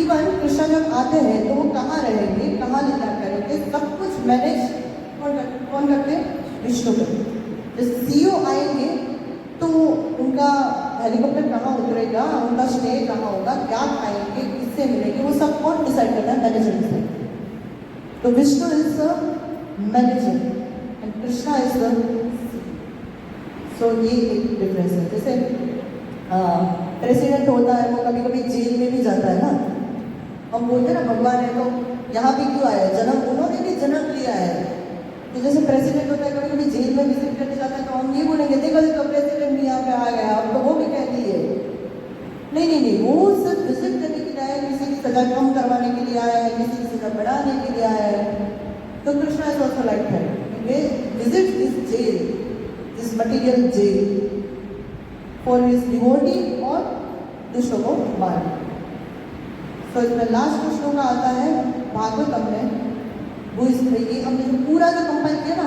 Even Krishna जब आते हैं तो वो कहाँ रहेंगे, कहाँ ले जा करेंगे, सब कुछ मैनेज कौन करते हैं? विष्णु करते। जब सीईओ आएंगे तो उनका हेलीकॉप्टर कहाँ उतरेगा, उनका स्टे कहाँ होगा, क्या खाएंगे, किससे मिलेंगे, वो सब कौन डिसाइड करता है? Manager decide. तो Vishnu is the manager and Krishna is the. So ये एक डिफरेंस है। जैसे प्रेसिडेंट होता है, वो कभी कभी जेल में भी जाता है ना। हम बोलते हैं ना भगवान है तो यहाँ भी क्यों आया, जन्म, उन्होंने भी जन्म लिया है। तो जैसे प्रेसिडेंट होता है, कभी कभी जेल में विजिट करने जाता है, तो हम ये बोलेंगे देखो देखो प्रेसिडेंट भी यहाँ पे आ गया, अब तो वो भी कह दिए। नहीं नहीं नहीं, वो सिर्फ विजिट करने के लिए आया है, किसी की सजा कम करवाने के लिए आया है, किसी की सजा बढ़ाने के लिए आया है। तो Krishna is also like that, visit this jail, this material jail for his devotee और दुष्टों को मारने। तो इसमें लास्ट जो श्लोक आता है भागवतम में, वो ये हमने जो पूरा जो कंपाइल किया ना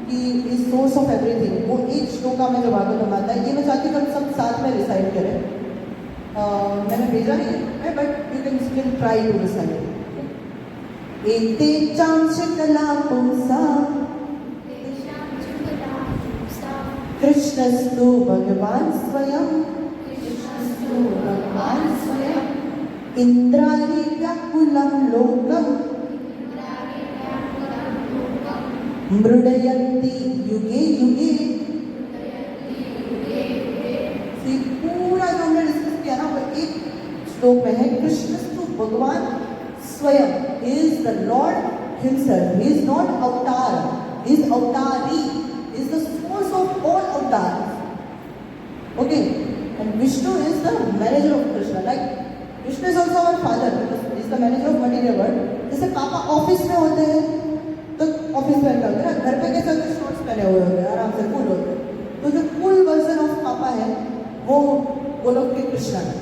कि इज सोर्स ऑफ एवरीथिंग, वो एक श्लोका में जो भागवतम आता है, ये मैं चाहती हूँ सब साथ में रिसाइट करें। मैंने भेजा नहीं है, but you can still try to recite. एते चांचकला पुंसा कृष्णस्तु भगवान स्वयं, इंद्राणी व्याकुलं लोकम मृडयन्ति युगे युगे। पूरा जो हमने डिस्कस किया ना, वो एक श्लोक में है। कृष्णस्तु भगवान स्वयं, he is the Lord himself, he is not avatar, he is avatari, he is the source of all avatar. Okay, and Vishnu is the manager of Krishna. Like Krishna is also our father because he is the manager of material world. जैसे पापा office में होते हैं तो office में होते हैं ना, घर पे कैसे होते हैं, शॉर्ट्स पहने हुए होते हैं, आराम से कूल होते हैं। तो जो कूल वर्जन ऑफ पापा है वो लोग के कृष्णा है,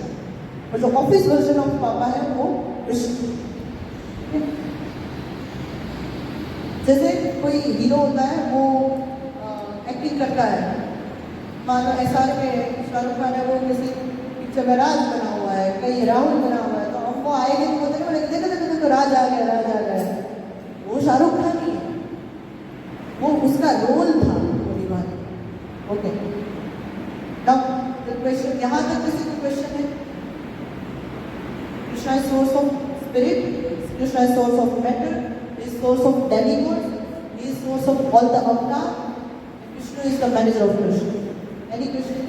और जो ऑफिस वर्जन ऑफ पापा है वो कृष्ण। जैसे कोई हीरो होता है, वो एक्टिंग करता है, मान लो SR में शाहरुख खान है, वो किसी पिक्चर में राज बना हुआ है, कहीं राहुल बना हुआ है, तो हमको आएंगे तो बोलते हैं देखो देखो देखो राज आ गया, राज आ गया। वो शाहरुख खान ही है, वो उसका रोल था वो निभाने। ओके, नाउ द क्वेश्चन, यहाँ तक किसी को क्वेश्चन है? Krishna is source of spirit, Krishna is source of matter, is source of demigod, he is source of all the avatar, Krishna is the manager of Krishna. Any question?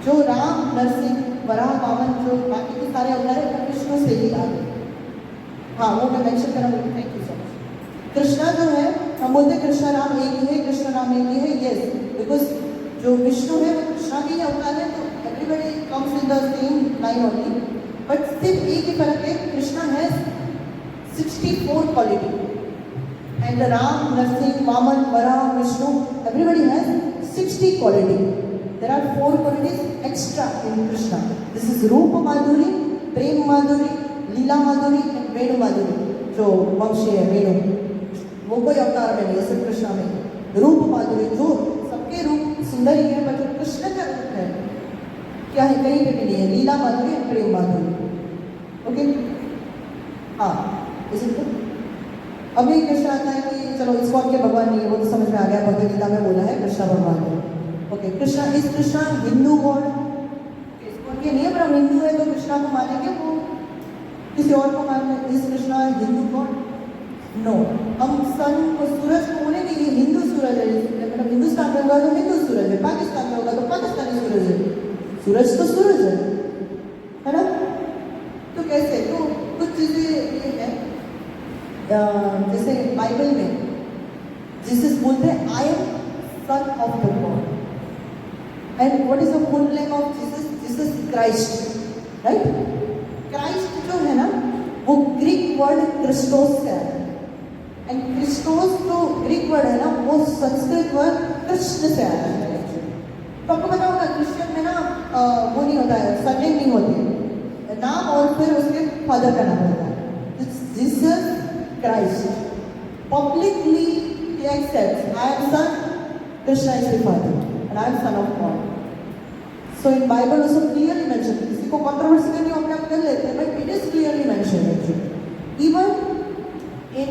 जो राम, नरसिंह, वराह, वामन, जो बाकी के सारे अवतार है, वो विष्णु से ही आते हैं। हाँ, वो मैं मेंशन करा, thank you so much. Krishna जो है, हम बोलते हैं कृष्णा राम एक ही है, कृष्ण राम एक ही है, यस, बिकॉज जो विष्णु है वो कृष्णा के ही अवतार है, तो everybody comes in the same line only. But सिर्फ एक ही फर्क है, कृष्णा है 64 quality and Ram, Narasimha, Vaman, Varaha, Vishnu, everybody has 60 quality. There are 4 qualities extra in Krishna. This is Rupa Madhuri, Prem Madhuri, Leela Madhuri and Venu Madhuri. जो वंशी है वेणु, वो कोई अवतार में नहीं है, सिर्फ कृष्णा में। रूप माधुरी, जो सबके रूप सुंदर ही है, पर जो कृष्ण का रूप है क्या है, कहीं पे भी नहीं है। लीला माधुरी और प्रेम माधुरी। ओके, हाँ इसी को अभी कृष्ण आता है कि चलो इसको के भगवान नहीं है, वो तो समझ में आ गया, भगवद गीता में बोला है कृष्णा भगवान है। ओके, कृष्णा इस कृष्णा हिंदू गॉड, इसको के नहीं है, पर हम हिंदू है तो कृष्णा को मानेंगे, वो किसी और को मानते हैं। इस कृष्णा हिंदू गॉड नो, हम सन को सूरज को बोलेंगे ये हिंदू सूरज है, मतलब हिंदुस्तान में होगा तो हिंदू सूरज है, पाकिस्तान में होगा तो पाकिस्तानी सूरज है, सूरज तो सूरज है ना। तो कैसे, तो कुछ चीजें ये है, जैसे बाइबल में जीसस बोलते हैं I M son of the God, and what is the full name of Jesus, Jesus Christ, right. Christ जो है ना वो ग्रीक वर्ड क्रिस्टोस से आया है, एंड क्रिस्टोस जो ग्रीक वर्ड है ना वो संस्कृत वर्ड कृष्ण से आया है। तो आपको पता होगा क्रिश्चियन में ना वो नहीं होता है, सरनेम नहीं होती है, नाम और फिर उसके फादर का नाम होता है। Jesus Christ publicly he accepts I am son, Krishna is the father and I am son of God. So in Bible also clearly mentioned, किसी को controversy करनी हो अपने आप कर लेते हैं, but it is clearly mentioned actually. Even in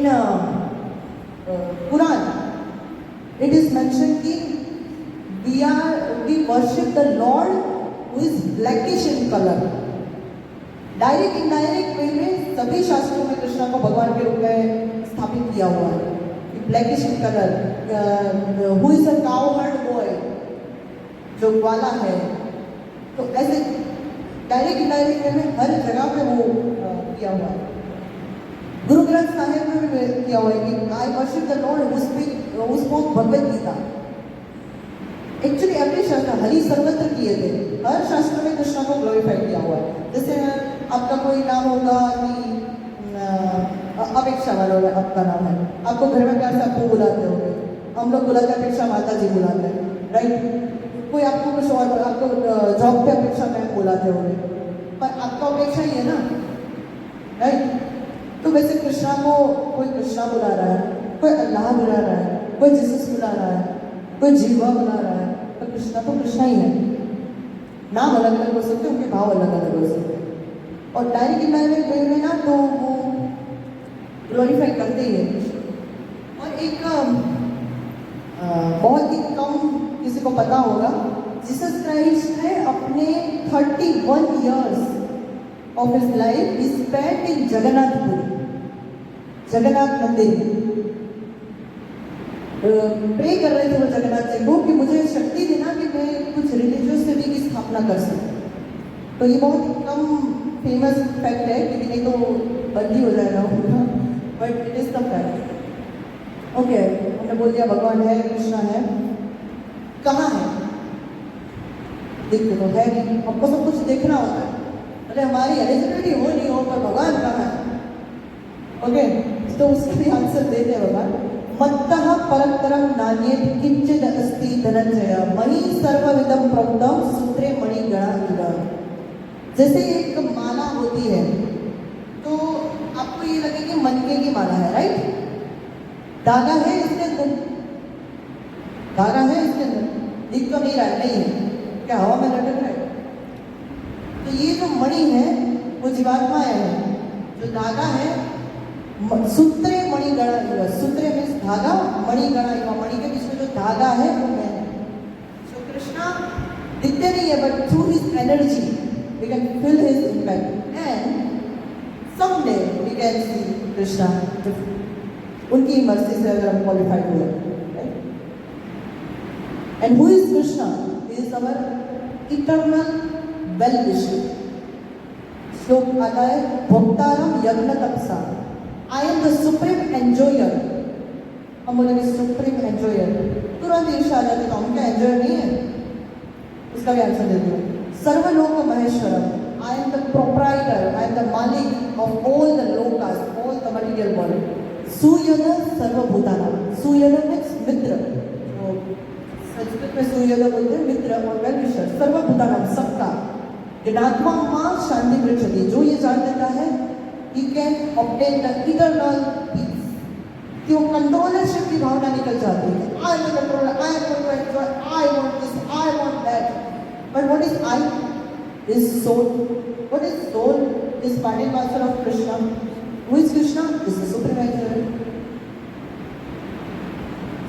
Quran it is mentioned कि we worship the Lord who is blackish in color. Direct indirect way में सभी शास्त्रों में कृष्णा को भगवान के रूप में स्थापित किया हुआ है। Blackish colour, who is a cow heard boy, जो ग्वाला है, तो ऐसे डायरेक्ट इनडायरेक्ट वे में हर जगह पे वो किया हुआ है। गुरु ग्रंथ साहिब में भी किया हुआ है कि I worship the lord who spoke Bhagavad Gita. Actually every शास्त्र हरि सर्वत्र किए थे, हर शास्त्र में कृष्णा को ग्लोरीफाई किया हुआ है। जैसे आपका कोई नाम होगा कि अपेक्षा वाला आपका नाम है, आपको घर में प्यार से आपको बुलाते होंगे, हम लोग बुलाते हैं अपेक्षा माता जी बुलाते हैं, राइट। कोई आपको कुछ और, आपको जॉब पे अपेक्षा मैम बुलाते होंगे, पर आपका अपेक्षा ही है ना, राइट। तो वैसे कृष्णा को कोई कृष्णा बुला रहा है, कोई अल्लाह बुला रहा है, कोई जीसस बुला रहा है, कोई जीवा बुला रहा है, तो कृष्णा तो कृष्णा ही है। नाम अलग अलग हो सकते हैं, उनके भाव अलग अलग हो सकते हैं, और डायरेक्ट इनडायरेक्ट वे में ना तो वो ग्लोरीफाई करते ही है। और एक बहुत ही कम किसी को पता होगा, जीसस क्राइस्ट ने अपने 31 years ऑफ हिज लाइफ ही स्पेंट इन जगन्नाथपुरी, जगन्नाथ मंदिर। प्रे कर रहे थे वो जगन्नाथ जी को कि मुझे शक्ति देना कि मैं कुछ रिलीजियस सिटी की स्थापना कर सकूं। तो ये बहुत ही कम फेमस फैक्ट है, क्योंकि नहीं तो बंदी हो जाएगा उनका, but it is the fact. Okay, हमने बोल दिया भगवान है, कृष्णा है, कहाँ है देखते तो है नहीं, हमको सब कुछ देखना होता है, अरे हमारी एलिजिबिलिटी हो नहीं हो, पर भगवान कहाँ है। ओके, तो उसके भी आंसर देते हैं भगवान। मत्तः परतरं नान्येत किंचिद अस्ति धनंजय मणि सर्वविदं प्रोक्तम सूत्रे मणिगणा इव। जैसे एक माला होती है तो आपको ये लगे कि मनके की माला है, राइट। धागा है इसके अंदर, धागा है इसके अंदर, दिख तो नहीं रहा है, नहीं है, क्या हवा में लटक रहा है। तो ये जो मणि है वो जीवात्माएं है, जो धागा है सूत्रे मणिगणा इव, सूत्रे मीन्स धागा, मणिगणा इव, मणि के बीच में जो धागा है वो मैं। सो कृष्णा दिखते नहीं है, but through his energy we can feel his impact, and someday we can see Krishna, उनकी मर्जी से अगर हम क्वालिफाइड हुए, right. And who is Krishna? He is our eternal well wisher. श्लोक आता है भोक्तारम यज्ञ तपसा, I am the supreme enjoyer. हम बोलेंगे सुप्रीम एंजॉयर, तुरंत ईर्ष्या आ जाती, तो हम क्या एंजॉयर नहीं है? उसका भी आंसर देती हूँ। सर्वलोक महेश्वरम, I am the proprietor, I am the मालिक of all the lokas, all the material world. सुयद सर्वभूतानां, सुयद मीन्स मित्र, संस्कृत में सुयद बोलते हैं मित्र और वेल विशर, सर्वभूतानां सबका। ज्ञात्मा मां शांति पृच्छति, जो ये जान लेता है he can obtain the eternal peace। कि वो कंट्रोलरशिप की भावना निकल जाती है, I am the controller, I am going to enjoy, I want this But what is I? Is soul. What is soul? Is part and parcel of Krishna. Who is Krishna? Is the supreme actually.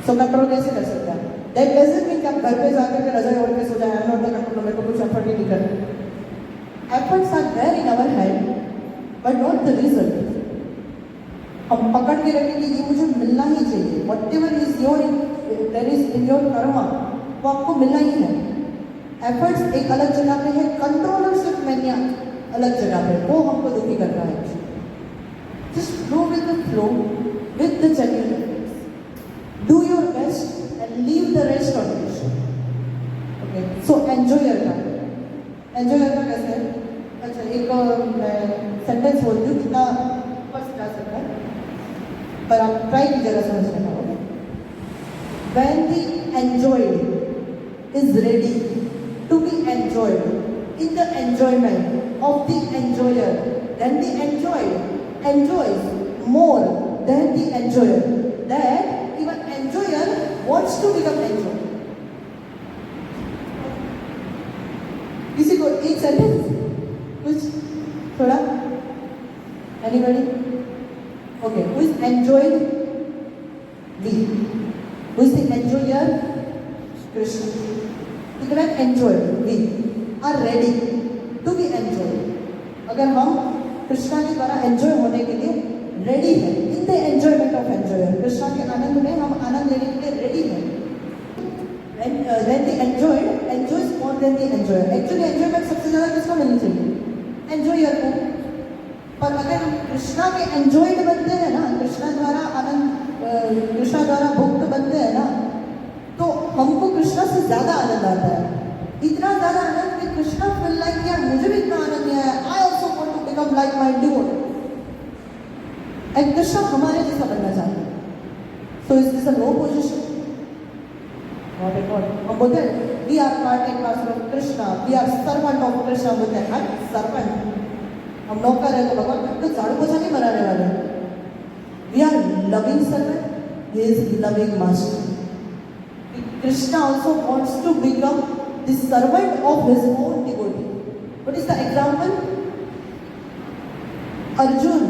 So control कैसे कर सकते हैं? That doesn't mean कि आप घर पे जाकर के रजाई ओढ़ के सो जाए. I'm not the controller. मेरे को कुछ effort नहीं करना. Efforts are there in our head, but not the result. हम पकड़ के रखें कि ये मुझे मिलना ही चाहिए. Whatever is your there is in your karma, वो आपको मिलना ही है. Efforts एक अलग जगह पे है. Controllership mania अलग जगह पे. वो हमको दुखी कर रहा है. Just go with the flow, with the genuine efforts. Do your best and leave the rest on Krishna. Okay. So enjoy your life. Enjoy your life कैसे? अच्छा एक मैं सेंटेंस बोलती हूँ कितना ऊपर से जा सकता है पर आप ट्राई कीजिएगा समझने का. When the enjoyed is ready to be enjoyed in the enjoyment of the enjoyer, then the enjoyed enjoys more than the enjoyer. That even enjoyer wants to become enjoyer. किसी को एक सेंटेंस कुछ थोड़ा anybody? Okay, who is enjoyed? We. Who is the enjoyer? Krishna. When enjoyed, we are ready to be enjoyed. अगर हम कृष्णा के द्वारा enjoy होने के लिए रेडी है, in the enjoyment of enjoyer, Krishna के आनंद में हम आनंद लेने के लिए रेडी हैं. Then the enjoyed enjoys more than the enjoyer. Actually enjoyment सबसे ज़्यादा किसको मिलनी चाहिए? एंजॉयर को. पर अगर हम कृष्णा के एंजॉयड बनते हैं ना, कृष्णा द्वारा आनंद, कृष्णा द्वारा भुक्त बनते हैं ना, तो हमको कृष्णा से ज़्यादा आनंद आता है. इतना ज़्यादा आनंद कि कृष्णा फील लाइक यार मुझे भी इतना आनंद नहीं आया. I also want to become like my devotee. And Krishna हमारे जैसा बनना चाहते हैं. So is this a low position? Not at all. हम बोलते हैं we are part and parcel of Krishna, we are servant of Krishna. बोलते हैं सर्वेंट, हम नौकर है तो भगवान तो झाड़ू पोछा नहीं बनाने वाले. We are loving servant, he is loving master. Krishna also wants to become the servant of his own devotee. What is the example? Arjun.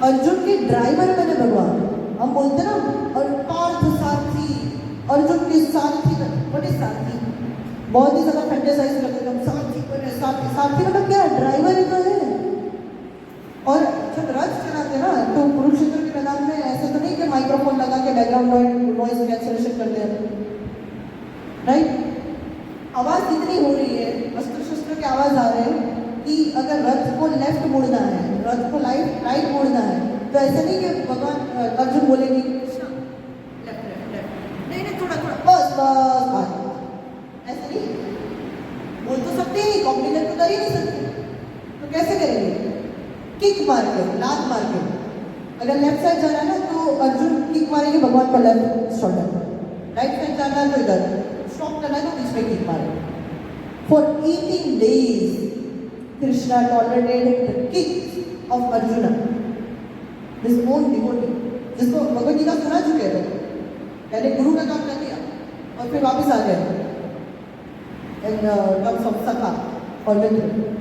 Arjun के ड्राइवर बने भगवान. हम बोलते ना और पार्थ सारथी, अर्जुन के सारथी. What is सारथी? बहुत ही ज़्यादा फैंटेसाइज करते हैं. सारथी बने, सारथी. सारथी मतलब क्या है? ड्राइवर ही तो है. और जब रथ चलाते ना तो कुरुक्षेत्र के मैदान में ऐसे तो नहीं कि माइक्रोफोन लगा के बैकग्राउंड नॉइज कैंसलेशन करते हैं, राइट? आवाज़ इतनी हो रही है, अस्त्र शस्त्र के आवाज़ आ रहे हैं कि अगर रथ को लेफ्ट मुड़ना है, रथ को राइट मुड़ना है, तो ऐसा नहीं कि भगवान अर्जुन बोलेंगे कृष्णा लेफ्ट लेफ्ट लेफ्ट, नहीं थोड़ा थोड़ा बस बस बस, ऐसा नहीं. बोल तो सकते ही, कॉम्प्लीमेंट तो कर ही नहीं सकते. तो कैसे करेंगे? किक मार के, लात मार के. अगर लेफ्ट साइड जाना है ना तो अर्जुन किक मारेंगे भगवान को लेफ्ट शोल्डर. राइट साइड जाना है तो इधर स्टॉप करना है तो बीच में किक मारेंगे. For 18 days Krishna tolerated the kick off Arjun, his own devotee, जिसको भगवद गीता सुना चुके थे. पहले गुरु का काम कर दिया और फिर वापस आ गए इन टर्म्स ऑफ सखा और मित्र.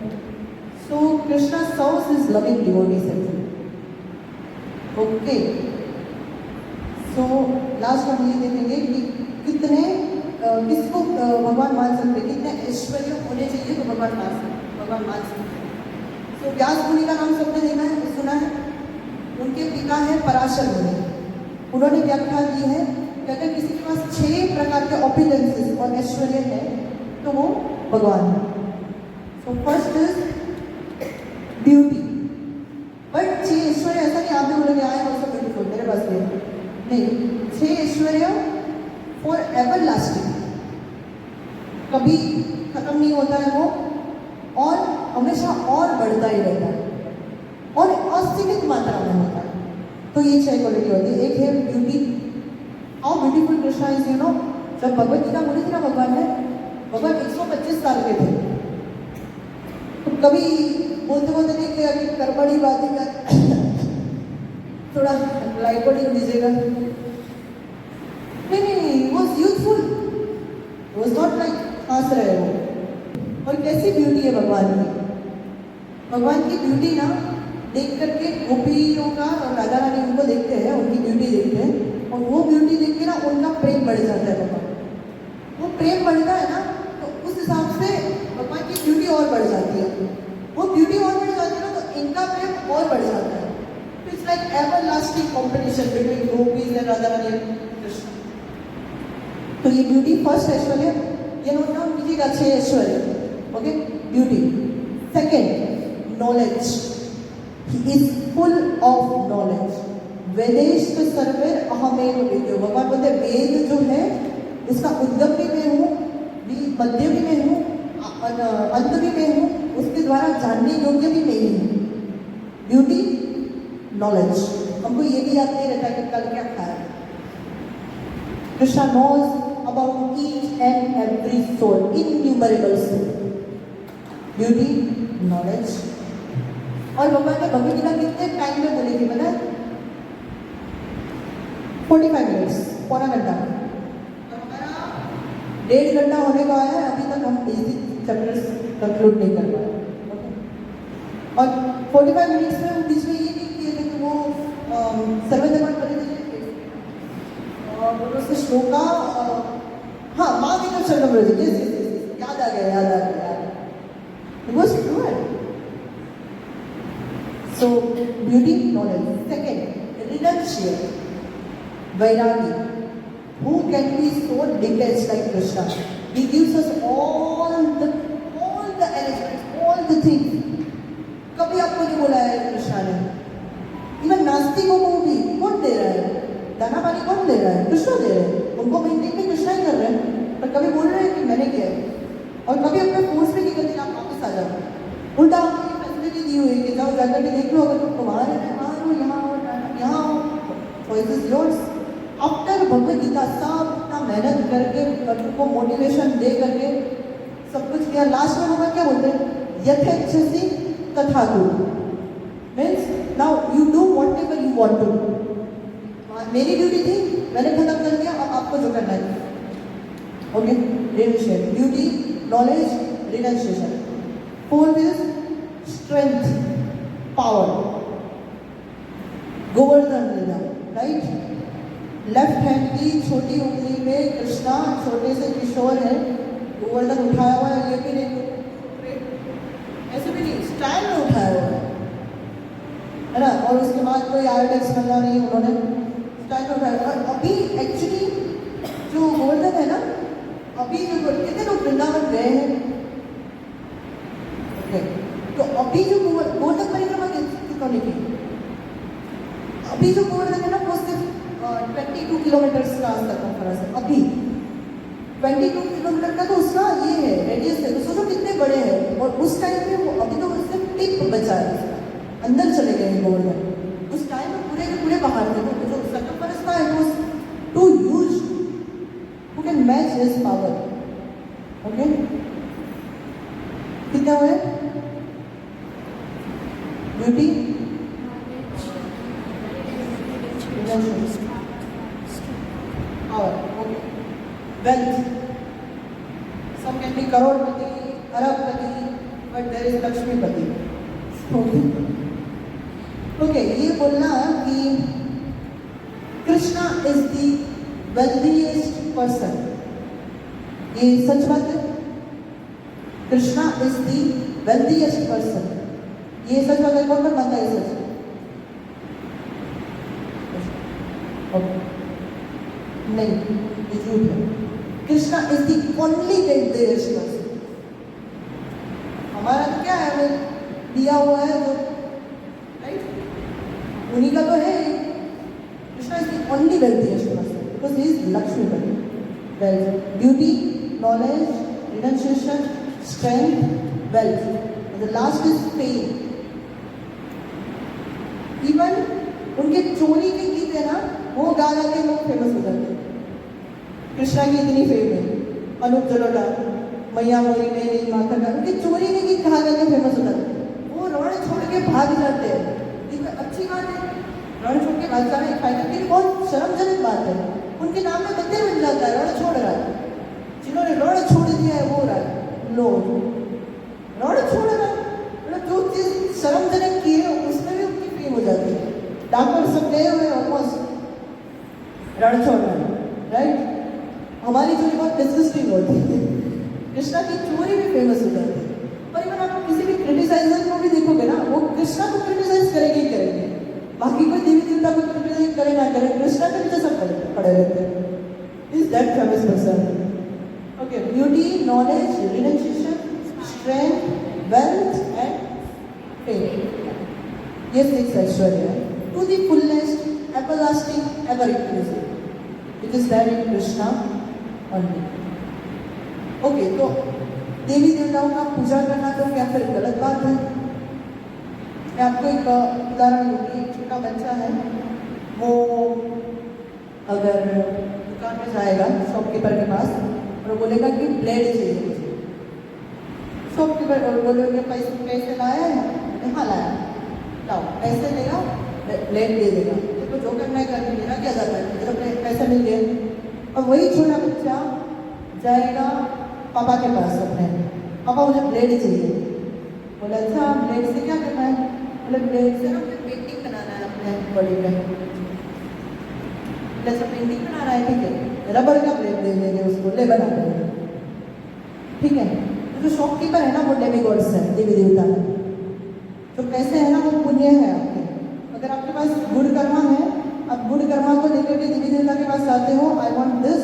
So Krishna serves his loving devotees actually. Okay. So last हम ये देखेंगे कि कितने किसको भगवान मान सकते, कितने ऐश्वर्य होने चाहिए तो भगवान मान सकते. So व्यास मुनि का नाम सबने सुना है. उनके पिता है पराशर मुनि. उन्होंने व्याख्या की है कि अगर किसी के पास 6 प्रकार के ऑपुलेंसेस और ऐश्वर्य है तो वो भगवान है. So first is beauty. But 6 ऐश्वर्य ऐसा नहीं आप भी बोलोगे आई एम ऑल्सो ब्यूटीफुल, मेरे पास भी नहीं. 6 ऐश्वर्य फॉर एवर लास्टिंग, कभी खत्म नहीं होता है वो, और हमेशा और बढ़ता ही रहता है और असीमित मात्रा में होता है. तो ये 6 क्वालिटी होती है. एक है beauty. How beautiful Krishna is, you know. जब भगवद गीता बोली थी ना भगवान ने, भगवान 125 साल के थे. तो कभी बोलते बोलते नहीं किया कि कर्मणी बातें कर थोड़ा लाइट पड़ी दीजिएगा. नहीं, was youthful, was not like हंस रहे हो। और कैसी ब्यूटी है भगवान की, भगवान की ब्यूटी ना देख करके गोपियों का और राधा रानी उनको देखते हैं, उनकी ब्यूटी देखते हैं, और वो ब्यूटी देख के ना उनका प्रेम बढ़ जाता है भगवान। वो प्रेम बढ़ता है ना तो उस हिसाब से भगवान की ब्यूटी और बढ़ जाती है, वो ब्यूटी और बढ़ जाती है ना तो इनका प्रेम और बढ़ जाता है। तो it's like ever lasting competition between gopis and Radha Rani and Krishna. तो ये ब्यूटी फर्स्ट ऐश्वर्य, ये नोट डाउन कीजिएगा, 6 ऐश्वर्य। Okay, beauty. Second, knowledge, he is full of knowledge. वेदेश्च सर्वैर अहमेव वेद्यो, भगवान बोलते वेद जो है उसका उद्गम भी मैं हूँ, मध्य भी मैं हूँ, अंत भी मैं हूँ, उसके द्वारा जानने योग्य भी मैं ही हूँ। Beauty, knowledge. हमको ये भी याद नहीं रहता कि कल क्या खाया। Krishna knows about each and every soul, innumerable soul. Beauty, knowledge. और भगवान ने भगवद गीता कितने टाइम में बोली थी पता है? 45 मिनट्स, पौना घंटा। और हमारा 1.5 घंटा होने को आया है, अभी तक हम बेसिक चैप्टर्स कंक्लूड नहीं कर पाए। और 45 मिनट्स में हम बीच में ये नहीं किए थे कि वो सर्वधर्म परित्यज्य और श्लोका, हाँ माँ की तरफ शरण ब्रज, याद आ गया। It was fluent. So beauty, knowledge. Second, renunciate, vairagi. Who can be so detached like Krishna? He gives us all the arrangements, all the things. कभी आपको नहीं बोला है कृष्णा ने? इवन नास्तिकों को भी कौन दे रहा है? दाना पानी कौन दे रहा है? कृष्णा दे रहे हैं। उनको मेंटेन भी कृष्णा ही कर रहे हैं, पर कभी बोल रहे हैं कि मैंने किया है, और कभी अपने फोर्स पे नहीं करते आप वापस आ जाओ। उल्टा आपको फैसिलिटी दी हुई है कि जाओ जाकर के देख लो, अगर तुमको वहाँ रहना है वहाँ हो, यहाँ हो, choice is yours. After Bhagavad Gita सब इतना मेहनत करके तुमको मोटिवेशन दे करके सब कुछ किया, लास्ट में भगवान क्या बोलते हैं? यथेच्छसि तथा कुरु, means now you do whatever you want to do. मेरी ड्यूटी थी, मैंने खत्म कर दिया, अब आपको जो करना है। Okay, renunciate, beauty, knowledge, renunciation. Fourth is strength, power, Govardhan leela, right. Left hand की छोटी उंगली में कृष्णा छोटे से किशोर है, गोवर्धन उठाया हुआ है, ये भी नहीं ऐसे भी नहीं, स्टाइल में उठाया हुआ है ना। और उसके बाद कोई आयोडेक्स बनना नहीं, उन्होंने स्टाइल में उठाया। और अभी एक्चुअली जो गोवर्धन है ना, अभी जो कितने लोग वृंदावन गए हैं? ओके, तो अभी जो गोवर्धन परिक्रमा कितनों ने की? अभी जो गोवर्धन है ना वो सिर्फ 22 किलोमीटर का सर्कमफरेंस है। अभी 22 किलोमीटर का तो उसका ये है रेडियस है, तो सोचो कितने बड़े हैं। और उस टाइम में वो अभी तो सिर्फ टिप बचा है, अंदर चले गए हैं गोवर्धन। उस टाइम में पूरे के पूरे बाहर थे, तो जो सर्कमफरेंस था it was too huge, who can match his power? Okay? कितने हुए? ब्यूटी, और okay, wealth. Some can be करोड़पति, अरबपति, but there is लक्ष्मीपति। ओके, ये बोलना कि Krishna is the wealthiest person, ये सच बात है। Krishna is the wealthiest person, ये सच बात है। कौन कौन मानता है सच? नहीं, ये झूठ है। Krishna is the only wealthiest person। हमारा तो क्या है, हमें दिया हुआ है जो, राइट, उन्हीं का तो है। Krishna is the only wealthiest person because he is Lakshmipati. There is beauty, knowledge, renunciation, strength, wealth. And the last is fame. Even उनके चोरी के गीत है ना, वो गा गा के लोग फेमस हो जाते हैं। कृष्णा की इतनी फेम है, अनूप जलोटा, मैया मोरी मेरी माता का, उनके चोरी के गीत गा गा के फेमस हो जाते हैं। वो रण छोड़ के भाग जाते हैं। ये अच्छी बात है, रण छोड़ के भाग जाना एक फायदा, लेकिन बहुत शर्मजनक बात है। उनके नाम में मंदिर बन जाता है, रण छोड़ रहा है। जिन्होंने रण छोड़ दिया है वो लोग रॉड छोड़ रहा है, मतलब जो चीज़ शर्मजनक की है उसमें भी उनकी फेम हो जाती है। डॉक्टर सब गए हुए ऑलमोस्ट रॉड छोड़ रहे हैं, राइट? हमारी चोरी बहुत डिस्गस्टिंग होती है, कृष्णा की चोरी भी फेमस हो जाती है। पर इवन आप किसी भी क्रिटिसाइजर को भी देखोगे ना, वो कृष्णा को क्रिटिसाइज करेंगे ही करेंगे, बाकी कोई देवी देवता को क्रिटिसाइज करे ना करे, कृष्णा के पीछे सब पड़े रहते हैं। Is that famous person? Okay, beauty, knowledge, relationship, strength, wealth and fame, ये 6 ऐश्वर्य है। To the fullest, everlasting, ever inclusive, it is there in Krishna only. Okay, तो देवी देवताओं का पूजा करना तो क्या फिर गलत बात है? मैं आपको एक उदाहरण दूंगी। एक छोटा बच्चा है, वो अगर दुकान में जाएगा शॉपकीपर के पास और बोलेगा कि ब्लेड चाहिए मुझे, शॉपकीपर बोलेगा पैसे लाया है? हाँ लाया, लाओ। पैसे लेगा, ब्लेड दे देगा। देखो जो करना है करके, मेरा क्या जाता है, मुझे अपने पैसे मिल गए। और वही छोटा बच्चा जाएगा पापा के पास अपने, पापा मुझे ब्लेड चाहिए। बोले अच्छा ब्लेड से क्या करना है? बोले ब्लेड से ना मुझे पेंटिंग बनाना है अपने बॉडी में। बोले अच्छा पेंटिंग बनाना है, ठीक है, रबड़ का ब्लेड दे देंगे उसको, ले बना देंगे, ठीक है। तो जो शॉपकीपर है ना वो डेमीगॉड्स है, देवी देवता है। जो पैसे है ना वो पुण्य है आपके। अगर आपके पास गुड कर्मा है, आप गुड कर्मा को लेकर के देवी देवता के पास जाते हो, आई वॉन्ट दिस,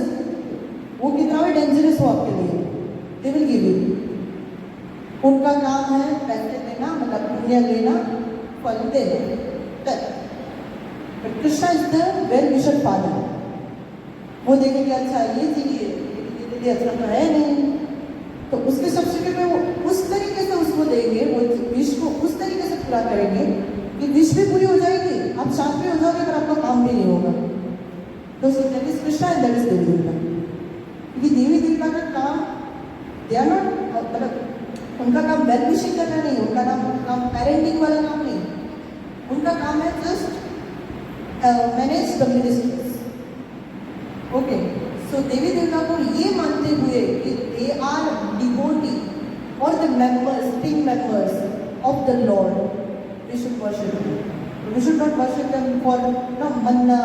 वो कितना भी डेंजरस हो आपके लिए, दे विल गिव यू। उनका काम है पैसे देना, मतलब पुण्य लेना, फल देना। But Krishna is the well wisher father. वो देखेंगे अच्छा ये चाहिए, अच्छा तो है नहीं, तो उसके सब्सिडी में वो उस तरीके से उसको देंगे, वो विश को उस तरीके से पूरा करेंगे कि विश भी पूरी हो जाएगी, आप शांत भी हो जाओगे, पर आपका काम भी नहीं होगा। तो that is Krishna and that is devi devata. क्योंकि देवी देवता का काम दे आर नॉट, मतलब उनका काम वेल विशिंग करना नहीं, उनका काम पेरेंटिंग वाला काम नहीं, उनका काम है just manage the ministries. Okay, so देवी देवता को ये मानते हुए कि दे आर डिवोटी और the members, team members of the Lord, we should worship them. We should not worship them for ना मन्ना,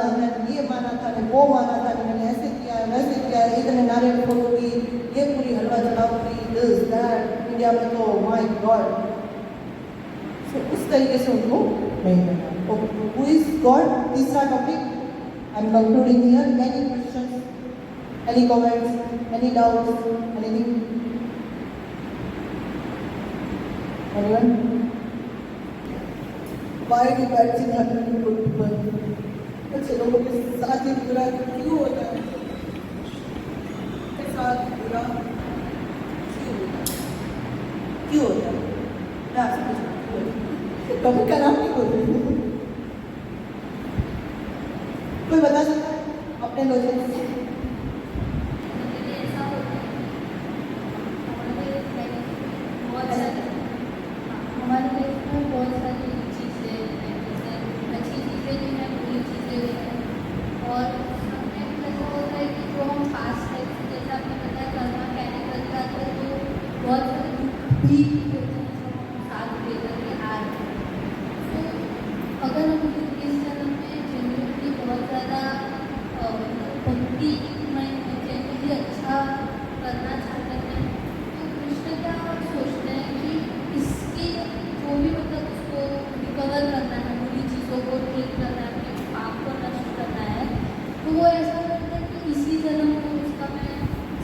ये माना था, वो माना था, मैंने ऐसे किया है, वैसे किया है, इतने नारियल फोड़ोगी, ये पूरी हलवा चढ़ाऊंगी, दिस दैट, इंडिया में तो माय गॉड। सो उस तरीके से उनको नहीं करना। Okay, who is God? तीसरा topic I am concluding here. Any questions, any comments, any doubts, anything? Anyone? Why do bad things happen to good people? अच्छे लोगों के साथ ही बुरा क्यों होता है? के साथ बुरा क्यों होता है? मैं आपसे पूछूं, कभी खराब नहीं बोलते? कोई बता सकता है अपने लोगों से? हमारे देश में बहुत सारी चीज़ें हैं, जैसे अच्छी चीज़ें भी हैं, बुरी चीज़ें भी हैं। और हमें ऐसा होता है कि जो हम पास्ट लाइफ से, जैसे आपने बताया कर्मा केमिकल का, तो बहुत सारे दुख भी होते हैं जो हम साथ लेकर के आ रहे हैं। तो अगर हम इस जन्म में जेन्युइनली बहुत ज़्यादा भक्ति में जेन्युइनली अच्छा करना चाहते हैं, तो कृष्ण क्या सोचते हैं कि इसकी जो भी मतलब उसको रिकवर करना है, बुरी चीज़ों को ठीक करना है, अपने पाप को नष्ट करना है, तो वो ऐसा करते हैं कि इसी जन्म में उसका मैं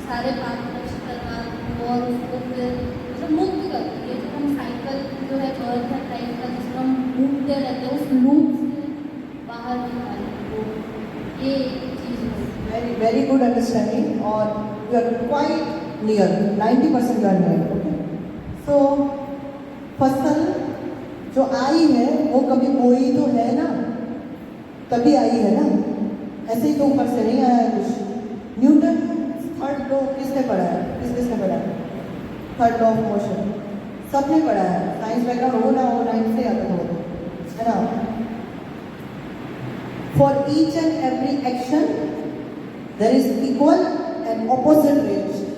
सारे पाप नष्ट करवा दूँ और उसको फिर मतलब मुक्त कर दूँ। ये जो हम साइकिल जो है बर्थ एंड लाइफ का, जिसमें हम घूमते रहते हैं, उस लूप से बाहर निकालें। तो ये चीज़ है। वेरी वेरी गुड अंडरस्टैंडिंग, और you are quite near, 90% you are near. Okay, so फसल जो आई है वो कभी बोई तो है ना, तभी आई है ना, ऐसे ही तो ऊपर से नहीं आया है कुछ। न्यूटन थर्ड लॉ किसने पढ़ा है? किसने पढ़ा है? थर्ड लॉ ऑफ मोशन सबने पढ़ा है। साइंस बैकग्राउंड हो ना हो, 9 से आता हो, है ना। For each and every action there is equal and opposite reaction.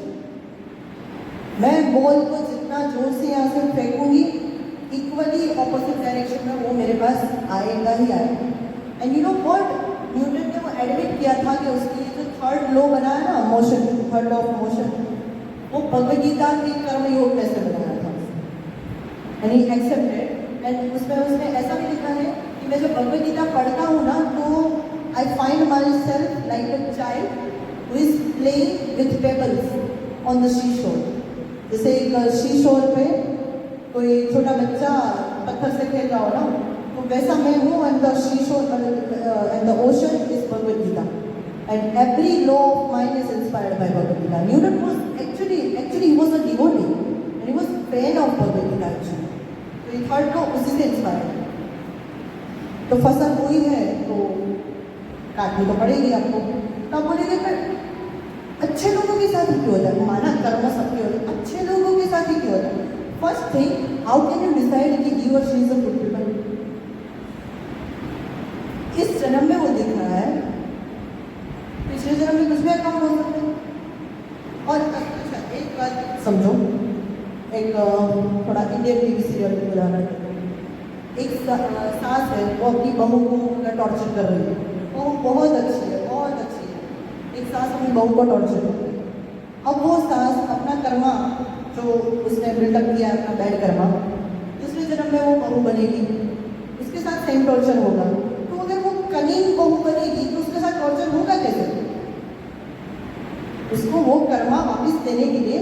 मैं बॉल को जितना जोर से यहाँ से फेंकूंगी इक्वली ऑपोजिट डायरेक्शन में वो मेरे पास आएगा ही आएगा। And you know what, Newton ने वो एडमिट किया था कि उसके लिए जो थर्ड लॉ बनाया ना motion, third law of motion, वो भगवद गीता के कर्मयोग में से बनाया था एंड ही एक्सेप्टेड। एंड उसमें उसने ऐसा भी लिखा है कि मैं जब भगवद गीता पढ़ता हूँ ना तो I find myself like a child who is playing with pebbles on the सी शोर। जैसे एक सी शोर पे कोई छोटा बच्चा पत्थर से खेल रहा हो ना, तो वैसा मैं हूँ। And the C shore and the ocean is Bhagavad Gita and every law of mind is inspired by Bhagavad Gita. Newton was actually he was a devotee and he was fan of Bhagavad Gita actually. तो ये थर्ड लॉ उसी से inspired. तो फसल हुई है तो काटनी तो पड़ेगी आपको। तब बोलेंगे फिर अच्छे लोगों के साथ ही क्यों होता है? माना कर्म सबके होते हैं, अच्छे लोगों के साथ ही क्यों होता है? First thing, how can you decide कि ही और she is a good people? इस जन्म में वो दिख रहा है, पिछले जन्म में कुछ भी अकाउंट हो सकते हैं। और अच्छा एक बात समझो, एक थोड़ा इंडियन टीवी सीरियल की उदाहरण देते हैं। एक सास है, वो अपनी बहू को टॉर्चर कर रही है, वो बहुत अच्छी है, बहुत अच्छी है। एक सास अपनी बहू को टॉर्चर कर रही है। अब वो सास अपना कर्मा जो उसने बिल्डअप किया है, अपना बैड कर्मा, दूसरे जन्म में वो बहू बनेगी, उसके साथ सेम टॉर्चर होगा। तो अगर वो कनीन बहू बनेगी तो उसके साथ टॉर्चर होगा कैसे? उसको वो कर्मा वापस देने के लिए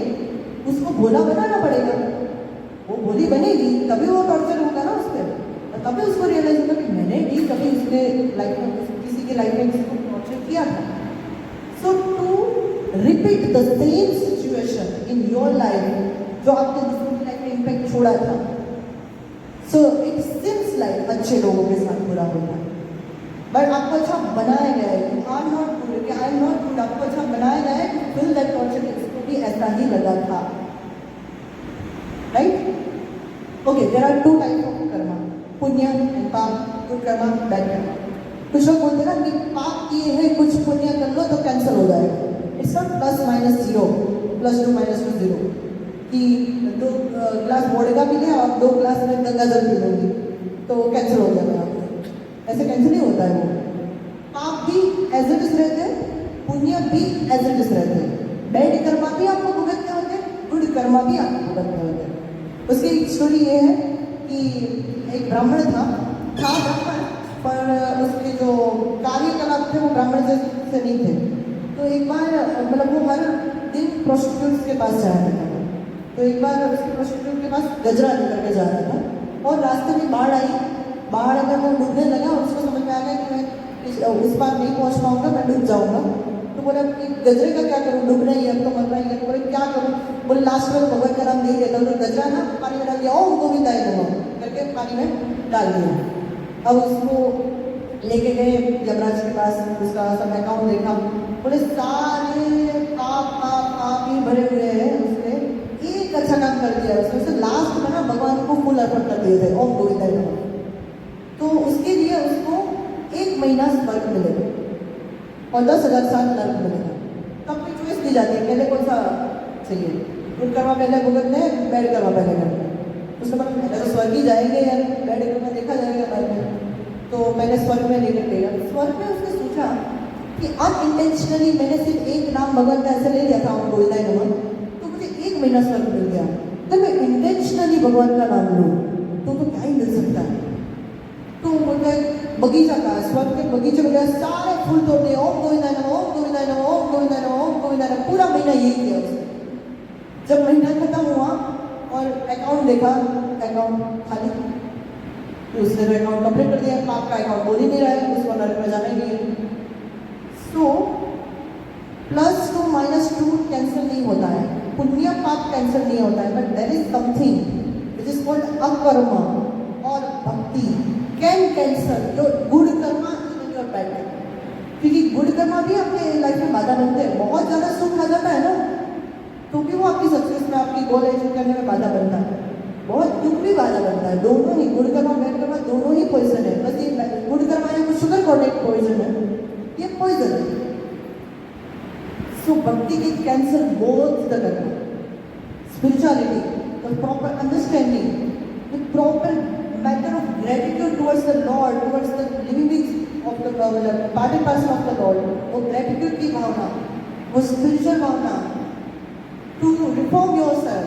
उसको भोला बनाना पड़ेगा। वो भोली बनेगी तभी वो टॉर्चर होगा ना उस पर, और तभी उसको रियलाइज होगा कि मैंने भी कभी उसके लाइफ में किसी के लाइफ में किसी को टॉर्चर किया था। So to repeat the same situation in your life जो आपने दूसरों की लाइफ में इम्पैक्ट छोड़ा था, सो इट सीम्स लाइक अच्छे लोगों के साथ बुरा होता है, बट आपको अच्छा बनाया गया है। You are not good, I am not good, आपको अच्छा बनाया गया है टू फिल दैट टॉर्चर। इसको भी ऐसा ही लगा था, right? Okay, there are two type of karma, पुण्य एंड पाप, गुड कर्मा, बैड कर्मा। कुछ लोग बोलते हैं ना कि पाप किए हैं, कुछ पुण्य कर लो तो कैंसिल हो जाएगा। It's not plus minus zero, plus two minus two zero, कि 2 ग्लास वोडका पी लिया और 2 ग्लास में गंगा जल पी लूँगी तो कैंसिल हो जाएगा। ऐसे कैंसिल नहीं होता है। वो पाप भी एज इट इज रहते हैं, पुण्य भी एज इट इज रहते हैं। बैड कर्मा भी आपको भुगतने होते हैं, गुड कर्मा भी आपको भुगतने होते हैं। उसकी एक स्टोरी ये है कि एक ब्राह्मण था ब्राह्मण, पर उसके जो कार्यकलाप थे वो ब्राह्मण से नहीं थे। तो एक बार मतलब वो हर दिन प्रोस्टिट्यूट्स के पास जाया करता था। तो एक बार उसके प्रोस्टिट्यूट के पास गजरा लेकर के जा रहा था और रास्ते में बाढ़ आई। बाढ़ अगर वो डूबने लगा और उसको समझ में आ गया कि मैं उस पार नहीं पहुंच पाऊंगा, मैं डूब जाऊंगा। तो बोले कि गजरे का क्या करूँ, डूबना ही है, अब तो मरना ही है। बोले क्या करूँ? बोले लास्ट में भगवान का नाम दे देता हूँ। गजरा ना पानी में डाल दिया, ओम गोविंदाय नमः करके पानी में डाल दिया। अब उसको लेके गए यमराज के पास, उसका सब अकाउंट देखा, बोले सारे पाप ही भरे हुए हैं। उसने एक अच्छा काम कर दिया, उसने लास्ट में ना भगवान को फूल अर्पण कर दिए थे, ओम गोविंदाय नमः। तो उसके लिए उसको 1 महीना स्वर्ग मिलेगा और 10,000 साल नर्क मिलेगा। तब भी चॉइस दी जाती है, पहले कौन सा चाहिए, गुड कर्मा पहले भुगतने हैं, बैड कर्मा पहले करना है। उसके बाद पहले तो स्वर्ग ही जाएंगे या बैड कर्मा देखा जाएगा बाद में, तो पहले स्वर्ग में लेकर गया। स्वर्ग में उसने सोचा कि अनइंटेंशनली मैंने सिर्फ एक नाम भगवान का ऐसे ले लिया था, ओम गोविंदाय नमः, तो मुझे 1 महीना स्वर्ग मिल गया। अगर मैं इंटेंशनली भगवान का नाम लूँ तो क्या ही मिल सकता है। तो बोलते बगीचा का, स्वर्ग के बगीचे में गया, सारे फूल तोड़ दिए, ओम गोविंदाय नमः, ओम गोविंदाय नमः, ओम गोविंदाय नमः, ओम गोविंदाय नमः। पूरा महीना यही किया उसने। जब महीना खत्म हुआ और अकाउंट देखा, अकाउंट खाली। तो उसने तो अकाउंट कंप्लीट कर दिया, पाप का अकाउंट बोल ही नहीं रहा है, उसको नरक में जाना ही नहीं है। सो +2 -2 कैंसिल नहीं होता है, पुण्य पाप कैंसिल नहीं होता है, but there is something which is called akarma और bhakti can cancel your good karma even your bad karma. क्योंकि गुड कर्मा भी आपके लाइफ में बाधा बनते हैं। बहुत ज़्यादा सुख आ जाता है ना, तो भी वो आपकी सक्सेस में, आपकी गोल अचीव करने में बाधा बनता है। बहुत दुख भी बाधा बनता है, दोनों ही, गुड कर्मा बैड कर्मा दोनों ही पॉइजन है। बस ये गुड कर्मा या कुछ शुगर कॉन्टेक्ट पॉइजन है, ये पॉइजन है। सो भक्ति की cancer both the Karma, spirituality, the proper understanding, the proper matter of gratitude towards the Lord, towards the living beings of the part and parcel of the Lord, वो gratitude की भावना, वो spiritual Bhavna, to reform yourself,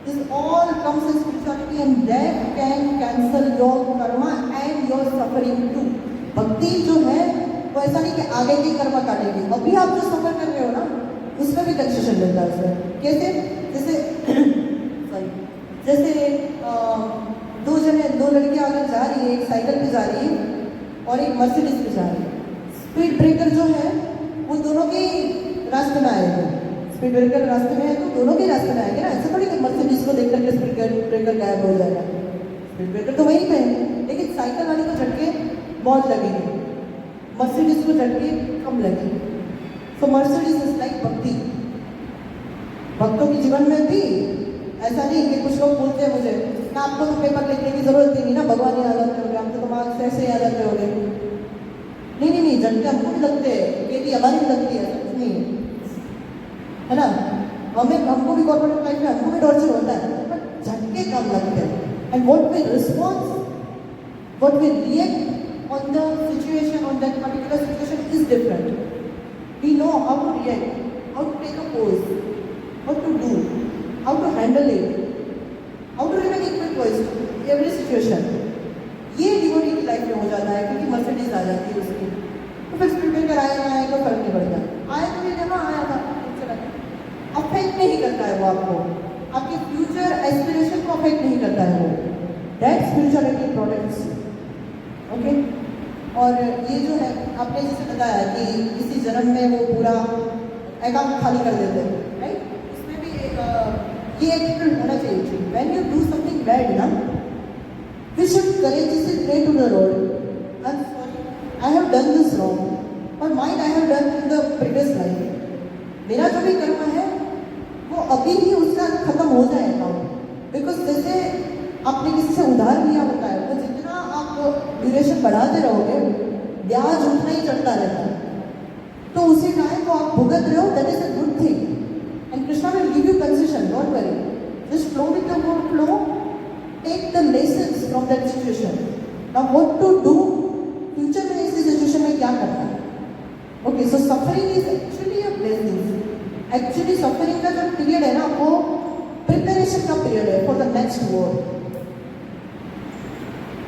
this all comes in spirituality and that can cancel your karma and your suffering too. भक्ति जो है वो ऐसा नहीं कि आगे की कर्म काटेगी, अभी आप जो सफर कर रहे हो ना उसमें भी कंसेशन मिलता है उसमें। कैसे? जैसे सॉरी, जैसे दो लड़कियां अगर जा रही है, एक साइकिल पे जा रही है और एक मर्सिडीज पे जा रही है, स्पीड ब्रेकर जो है वो दोनों के रास्ते में आएगा। स्पीड ब्रेकर रास्ते में है तो दोनों के रास्ते में आएंगे ना, ऐसा थोड़ी कि मर्सिडीज को देख करके स्पीड ब्रेकर गायब हो जाएगा। स्पीड ब्रेकर तो वहीं पे है, लेकिन साइकिल वाले को झटके बहुत लगेंगे, मर्सिडीज को झटके कम लगेंगे। सो मर्सिडीज इज लाइक भक्ति। भक्तों के जीवन में भी ऐसा नहीं कि कुछ लोग बोलते हैं मुझे ना आपको तो पेपर लिखने की जरूरत ही नहीं ना, भगवान ही आ जाते होंगे, हम तो दिमाग से ऐसे ही आ जाते होंगे। नहीं, झटके हमको भी लगते हैं, खेती हमारी भी लगती है, कुछ नहीं है ना। हमको भी कॉर्पोरेट लाइफ में हमको भी टॉर्चर होता है, बट झटके कम लगते हैं। And what we response, what we react on the situation, on that particular situation is different. We know how to react, how to take a pose, what to do, how to handle it, how to remain equipoised in every situation. ये devotee की life में हो जाता है क्योंकि Mercedes आ जाती है उसकी, तो फिर स्पीड ब्रेकर आया ना आया तो फर्क नहीं पड़ता। आया तो ये जहाँ आया था चला, अफेक्ट नहीं करता है वो आपको, आपके फ्यूचर एस्पिरेशन को अफेक्ट नहीं करता है वो। That spirituality protects, okay. और ये जो है आपने जैसे बताया कि इसी जन्म में वो पूरा अकाउंट खाली कर देते हैं, राइट? इसमें भी ये एटीट्यूड होना चाहिए। When you do something bad ना, we should courageously pray to the Lord, I am sorry, I have done this wrong, और mind I have done in the previous life. मेरा जो भी कर्म है वो अभी ही उसका खत्म हो जाए अकाउंट। बिकॉज जैसे आपने किसी से उधार लिया होता है, वो जितना आप ड्यूरेशन बढ़ाते रहोगे ब्याज उतना ही चढ़ता रहता है, तो उसी टाइम को आप भुगत रहे हो, that is a good thing. And Krishna will give you concession, don't worry, just flow with the flow, take the lessons from that situation. Now what to do future में, इस सिचुएशन में क्या करना है। Okay, so suffering is actually a blessing. Actually suffering का जो period है ना वो प्रिपरेशन का पीरियड है फॉर द नेक्स्ट वॉर।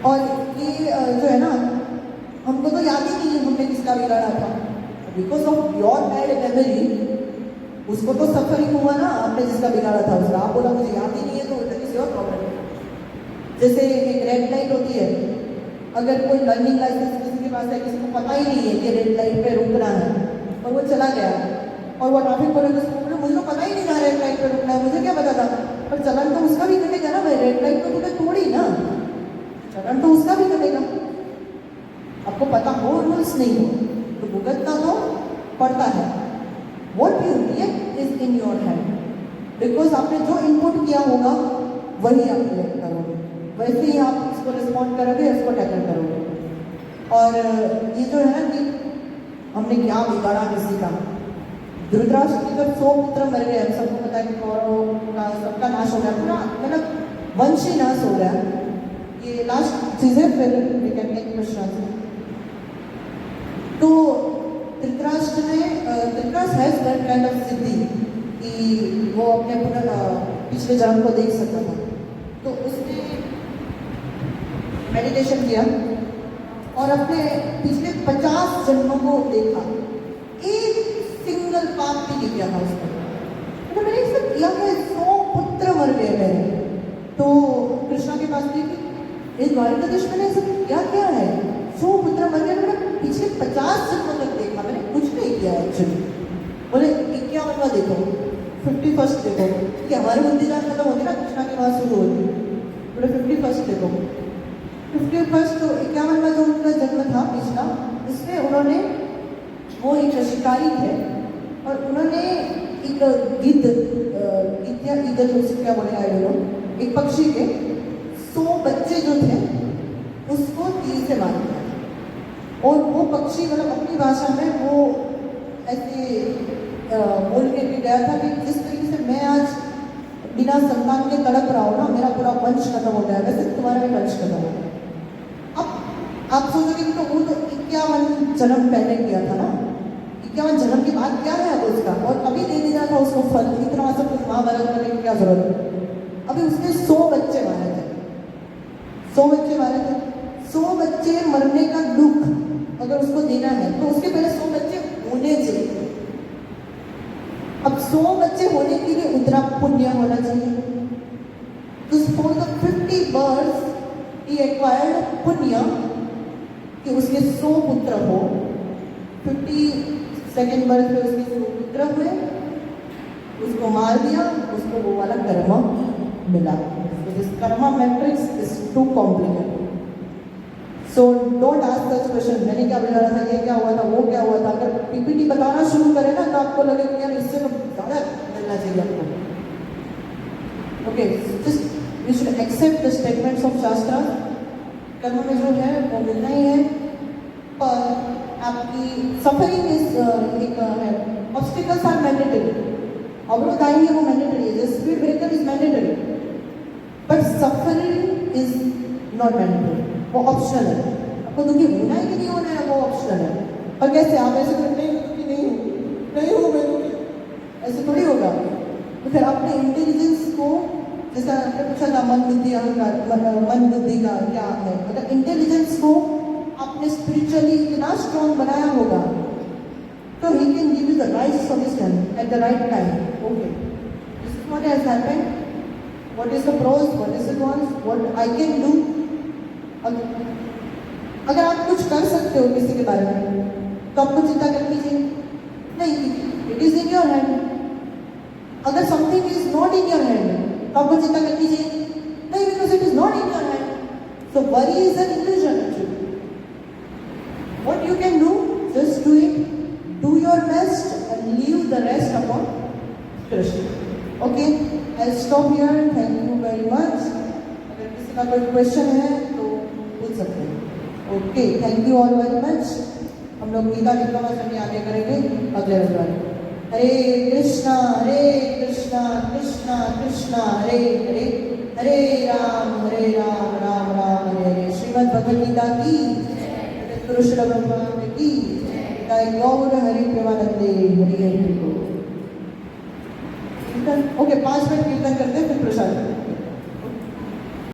और ये जो है ना, हमको तो याद ही नहीं है हमने किसका बिगाड़ा था, because of your bad memory उसको तो सफरिंग हुआ ना, आपने जिसका बिगाड़ा था उसका। आप बोला मुझे याद ही नहीं है, तो दैट इज योर प्रॉब्लम। जैसे एक रेड लाइट होती है, अगर कोई लर्निंग लाइसेंस किसी के पास है, किसी को पता ही नहीं है कि रेड लाइट पे रुकना है और वो चला गया और वो ट्रैफिक पुलिस उसको बोले मुझे तो पता ही नहीं था रेड लाइट पे रुकना है, मुझे क्या पता था। पर चलन तो उसका भी कटेगा ना भाई, रेड लाइट तो तूने तोड़ी ना, चलन तो उसका भी कटेगा। आपको पता हो रूल्स नहीं हो तो भुगतना तो पड़ता है। What you react is in your hand, because आपने जो इनपुट किया होगा वही आप रिएक्ट करोगे, वैसे ही आप इसको रिस्पॉन्ड करोगे, इसको टैकल करोगे। और ये जो है ना कि हमने क्या बिगाड़ा किसी का, धृतराष्ट्र के जब 100 पुत्र मर गए, हम सबको पता है कि कौरवों का सबका नाश हो गया, पूरा मतलब वंश ही नाश हो गया। ये लास्ट चीज़ है, फिर वी कैन टेक क्वेश्चन। तो Dhritarashtra has that kind of siddhi कि वो अपने पूरा पिछले जन्म को देख सकता था, तो उसने मेडिटेशन किया और अपने पिछले 50 जन्मों को देखा, एक सिंगल पाप भी नहीं किया था उसने। तो मैंने इसे किया क्या, 100 पुत्र मर गए मेरे। तो कृष्णा के पास गई कि इस द्वारिकाधीश मैंने सब क्या है, 100 पुत्र मर गए, मैंने पिछले 50 जन्मों तक देखा, मैंने कुछ नहीं किया एक्चुअली। बोले 51वां देखो, 51st देखो, कि हमारी बुद्धि जहाँ खत्म होती ना, कृष्णा की बात शुरू होती। बोले 51st देखो, 51st तो 51वां जो उनका जन्म था पिछला, इसमें उन्होंने, वो एक शिकारी थे और उन्होंने एक गिद्ध या ईगल उसे क्या बोले आई डोंट नो, एक पक्षी के 100 बच्चे जो थे उसको तीर से मार दिया। और वो पक्षी मतलब अपनी भाषा में वो ऐसे बोल के भी गया था कि जिस तरीके से मैं आज बिना संतान के तड़प रहा हो ना, मेरा पूरा वंश खत्म हो जाएगा, वैसे तुम्हारा भी वंश खत्म हो जाएगा। अब आप सोचोगे कि तो वो तो 51 जन्म पहले किया था ना, 51 जन्म के बाद क्या है अब उसका, और अभी दे दिया था उसको फल, इतना सब कुछ महाभारत करने की क्या जरूरत है। अभी उसने 100 बच्चे मारे थे, 100 बच्चे मारे थे। 100 बच्चे मरने का दुख अगर उसको देना है तो उसके पहले 100 बच्चे होने चाहिए। अब 100 बच्चे होने के लिए उतना पुण्य होना चाहिए। तो for the 50 birds he acquired पुण्य कि उसके 100 पुत्र हो। 52nd बर्थ पे उसके 100 पुत्र हुए, उसको मार दिया, उसको वो वाला कर्म मिला। So this karma matrix is too complicated. So don't ask such question. मैंने क्या बोला था, ये क्या हुआ था, वो क्या हुआ था। अगर पीपीटी बताना शुरू करे ना तो आपको लगे कि यार इससे तो ज़्यादा मिलना चाहिए आपको। Okay, just you should accept the statements of शास्त्र। कर्म में जो है वो मिलना ही है, पर आपकी सफरिंग इज एक है। ऑब्स्टिकल्स आर मैंडेटरी, अवरोध आएंगे वो मैंडेटरी है, जैसे speed breaker is mandatory, but suffering is not mandatory, वो ऑप्शनल है। आपको दुखी होना है कि नहीं होना है वो ऑप्शनल है। और कैसे आप ऐसे करते हैं दुखी नहीं हूँ मैं दुखी, ऐसे थोड़ी होगा। तो फिर अपने इंटेलिजेंस को, जैसा आपने पूछा था मन बुद्धि अहंकार, मन बुद्धि का क्या है, अगर इंटेलिजेंस को आपने स्पिरिचुअली इतना स्ट्रॉन्ग बनाया होगा तो ही can give you the right solution at the right time. Okay, this is what has happened, what is the pros, what is the cons, what I can do. अगर आप कुछ कर सकते हो किसी के बारे में तो आपको चिंता करनी चाहिए नहीं, it is in your hand. अगर something is not in your hand तो आपको चिंता करनी चाहिए नहीं, because it is not in your hand. So worry is an illusion actually. What you can do, just do it, do your best and leave the rest upon Krishna. Okay, I stop here, thank you very much. अगर किसी का कोई question है तो पूछ सकते हैं। Okay, thank you all very much. हम लोग गीता डिप्लोमा से आगे करेंगे अगले रविवार। हरे कृष्णा कृष्णा कृष्णा हरे हरे, हरे राम राम राम हरे हरे। श्रीमद् भगवद गीता की, कृष्ण ब्रह्मांड की जय। गौर हरि प्रेमानंदे हरि हरि बोल। ओके, 5 मिनट कीर्तन करते हैं फिर प्रसाद।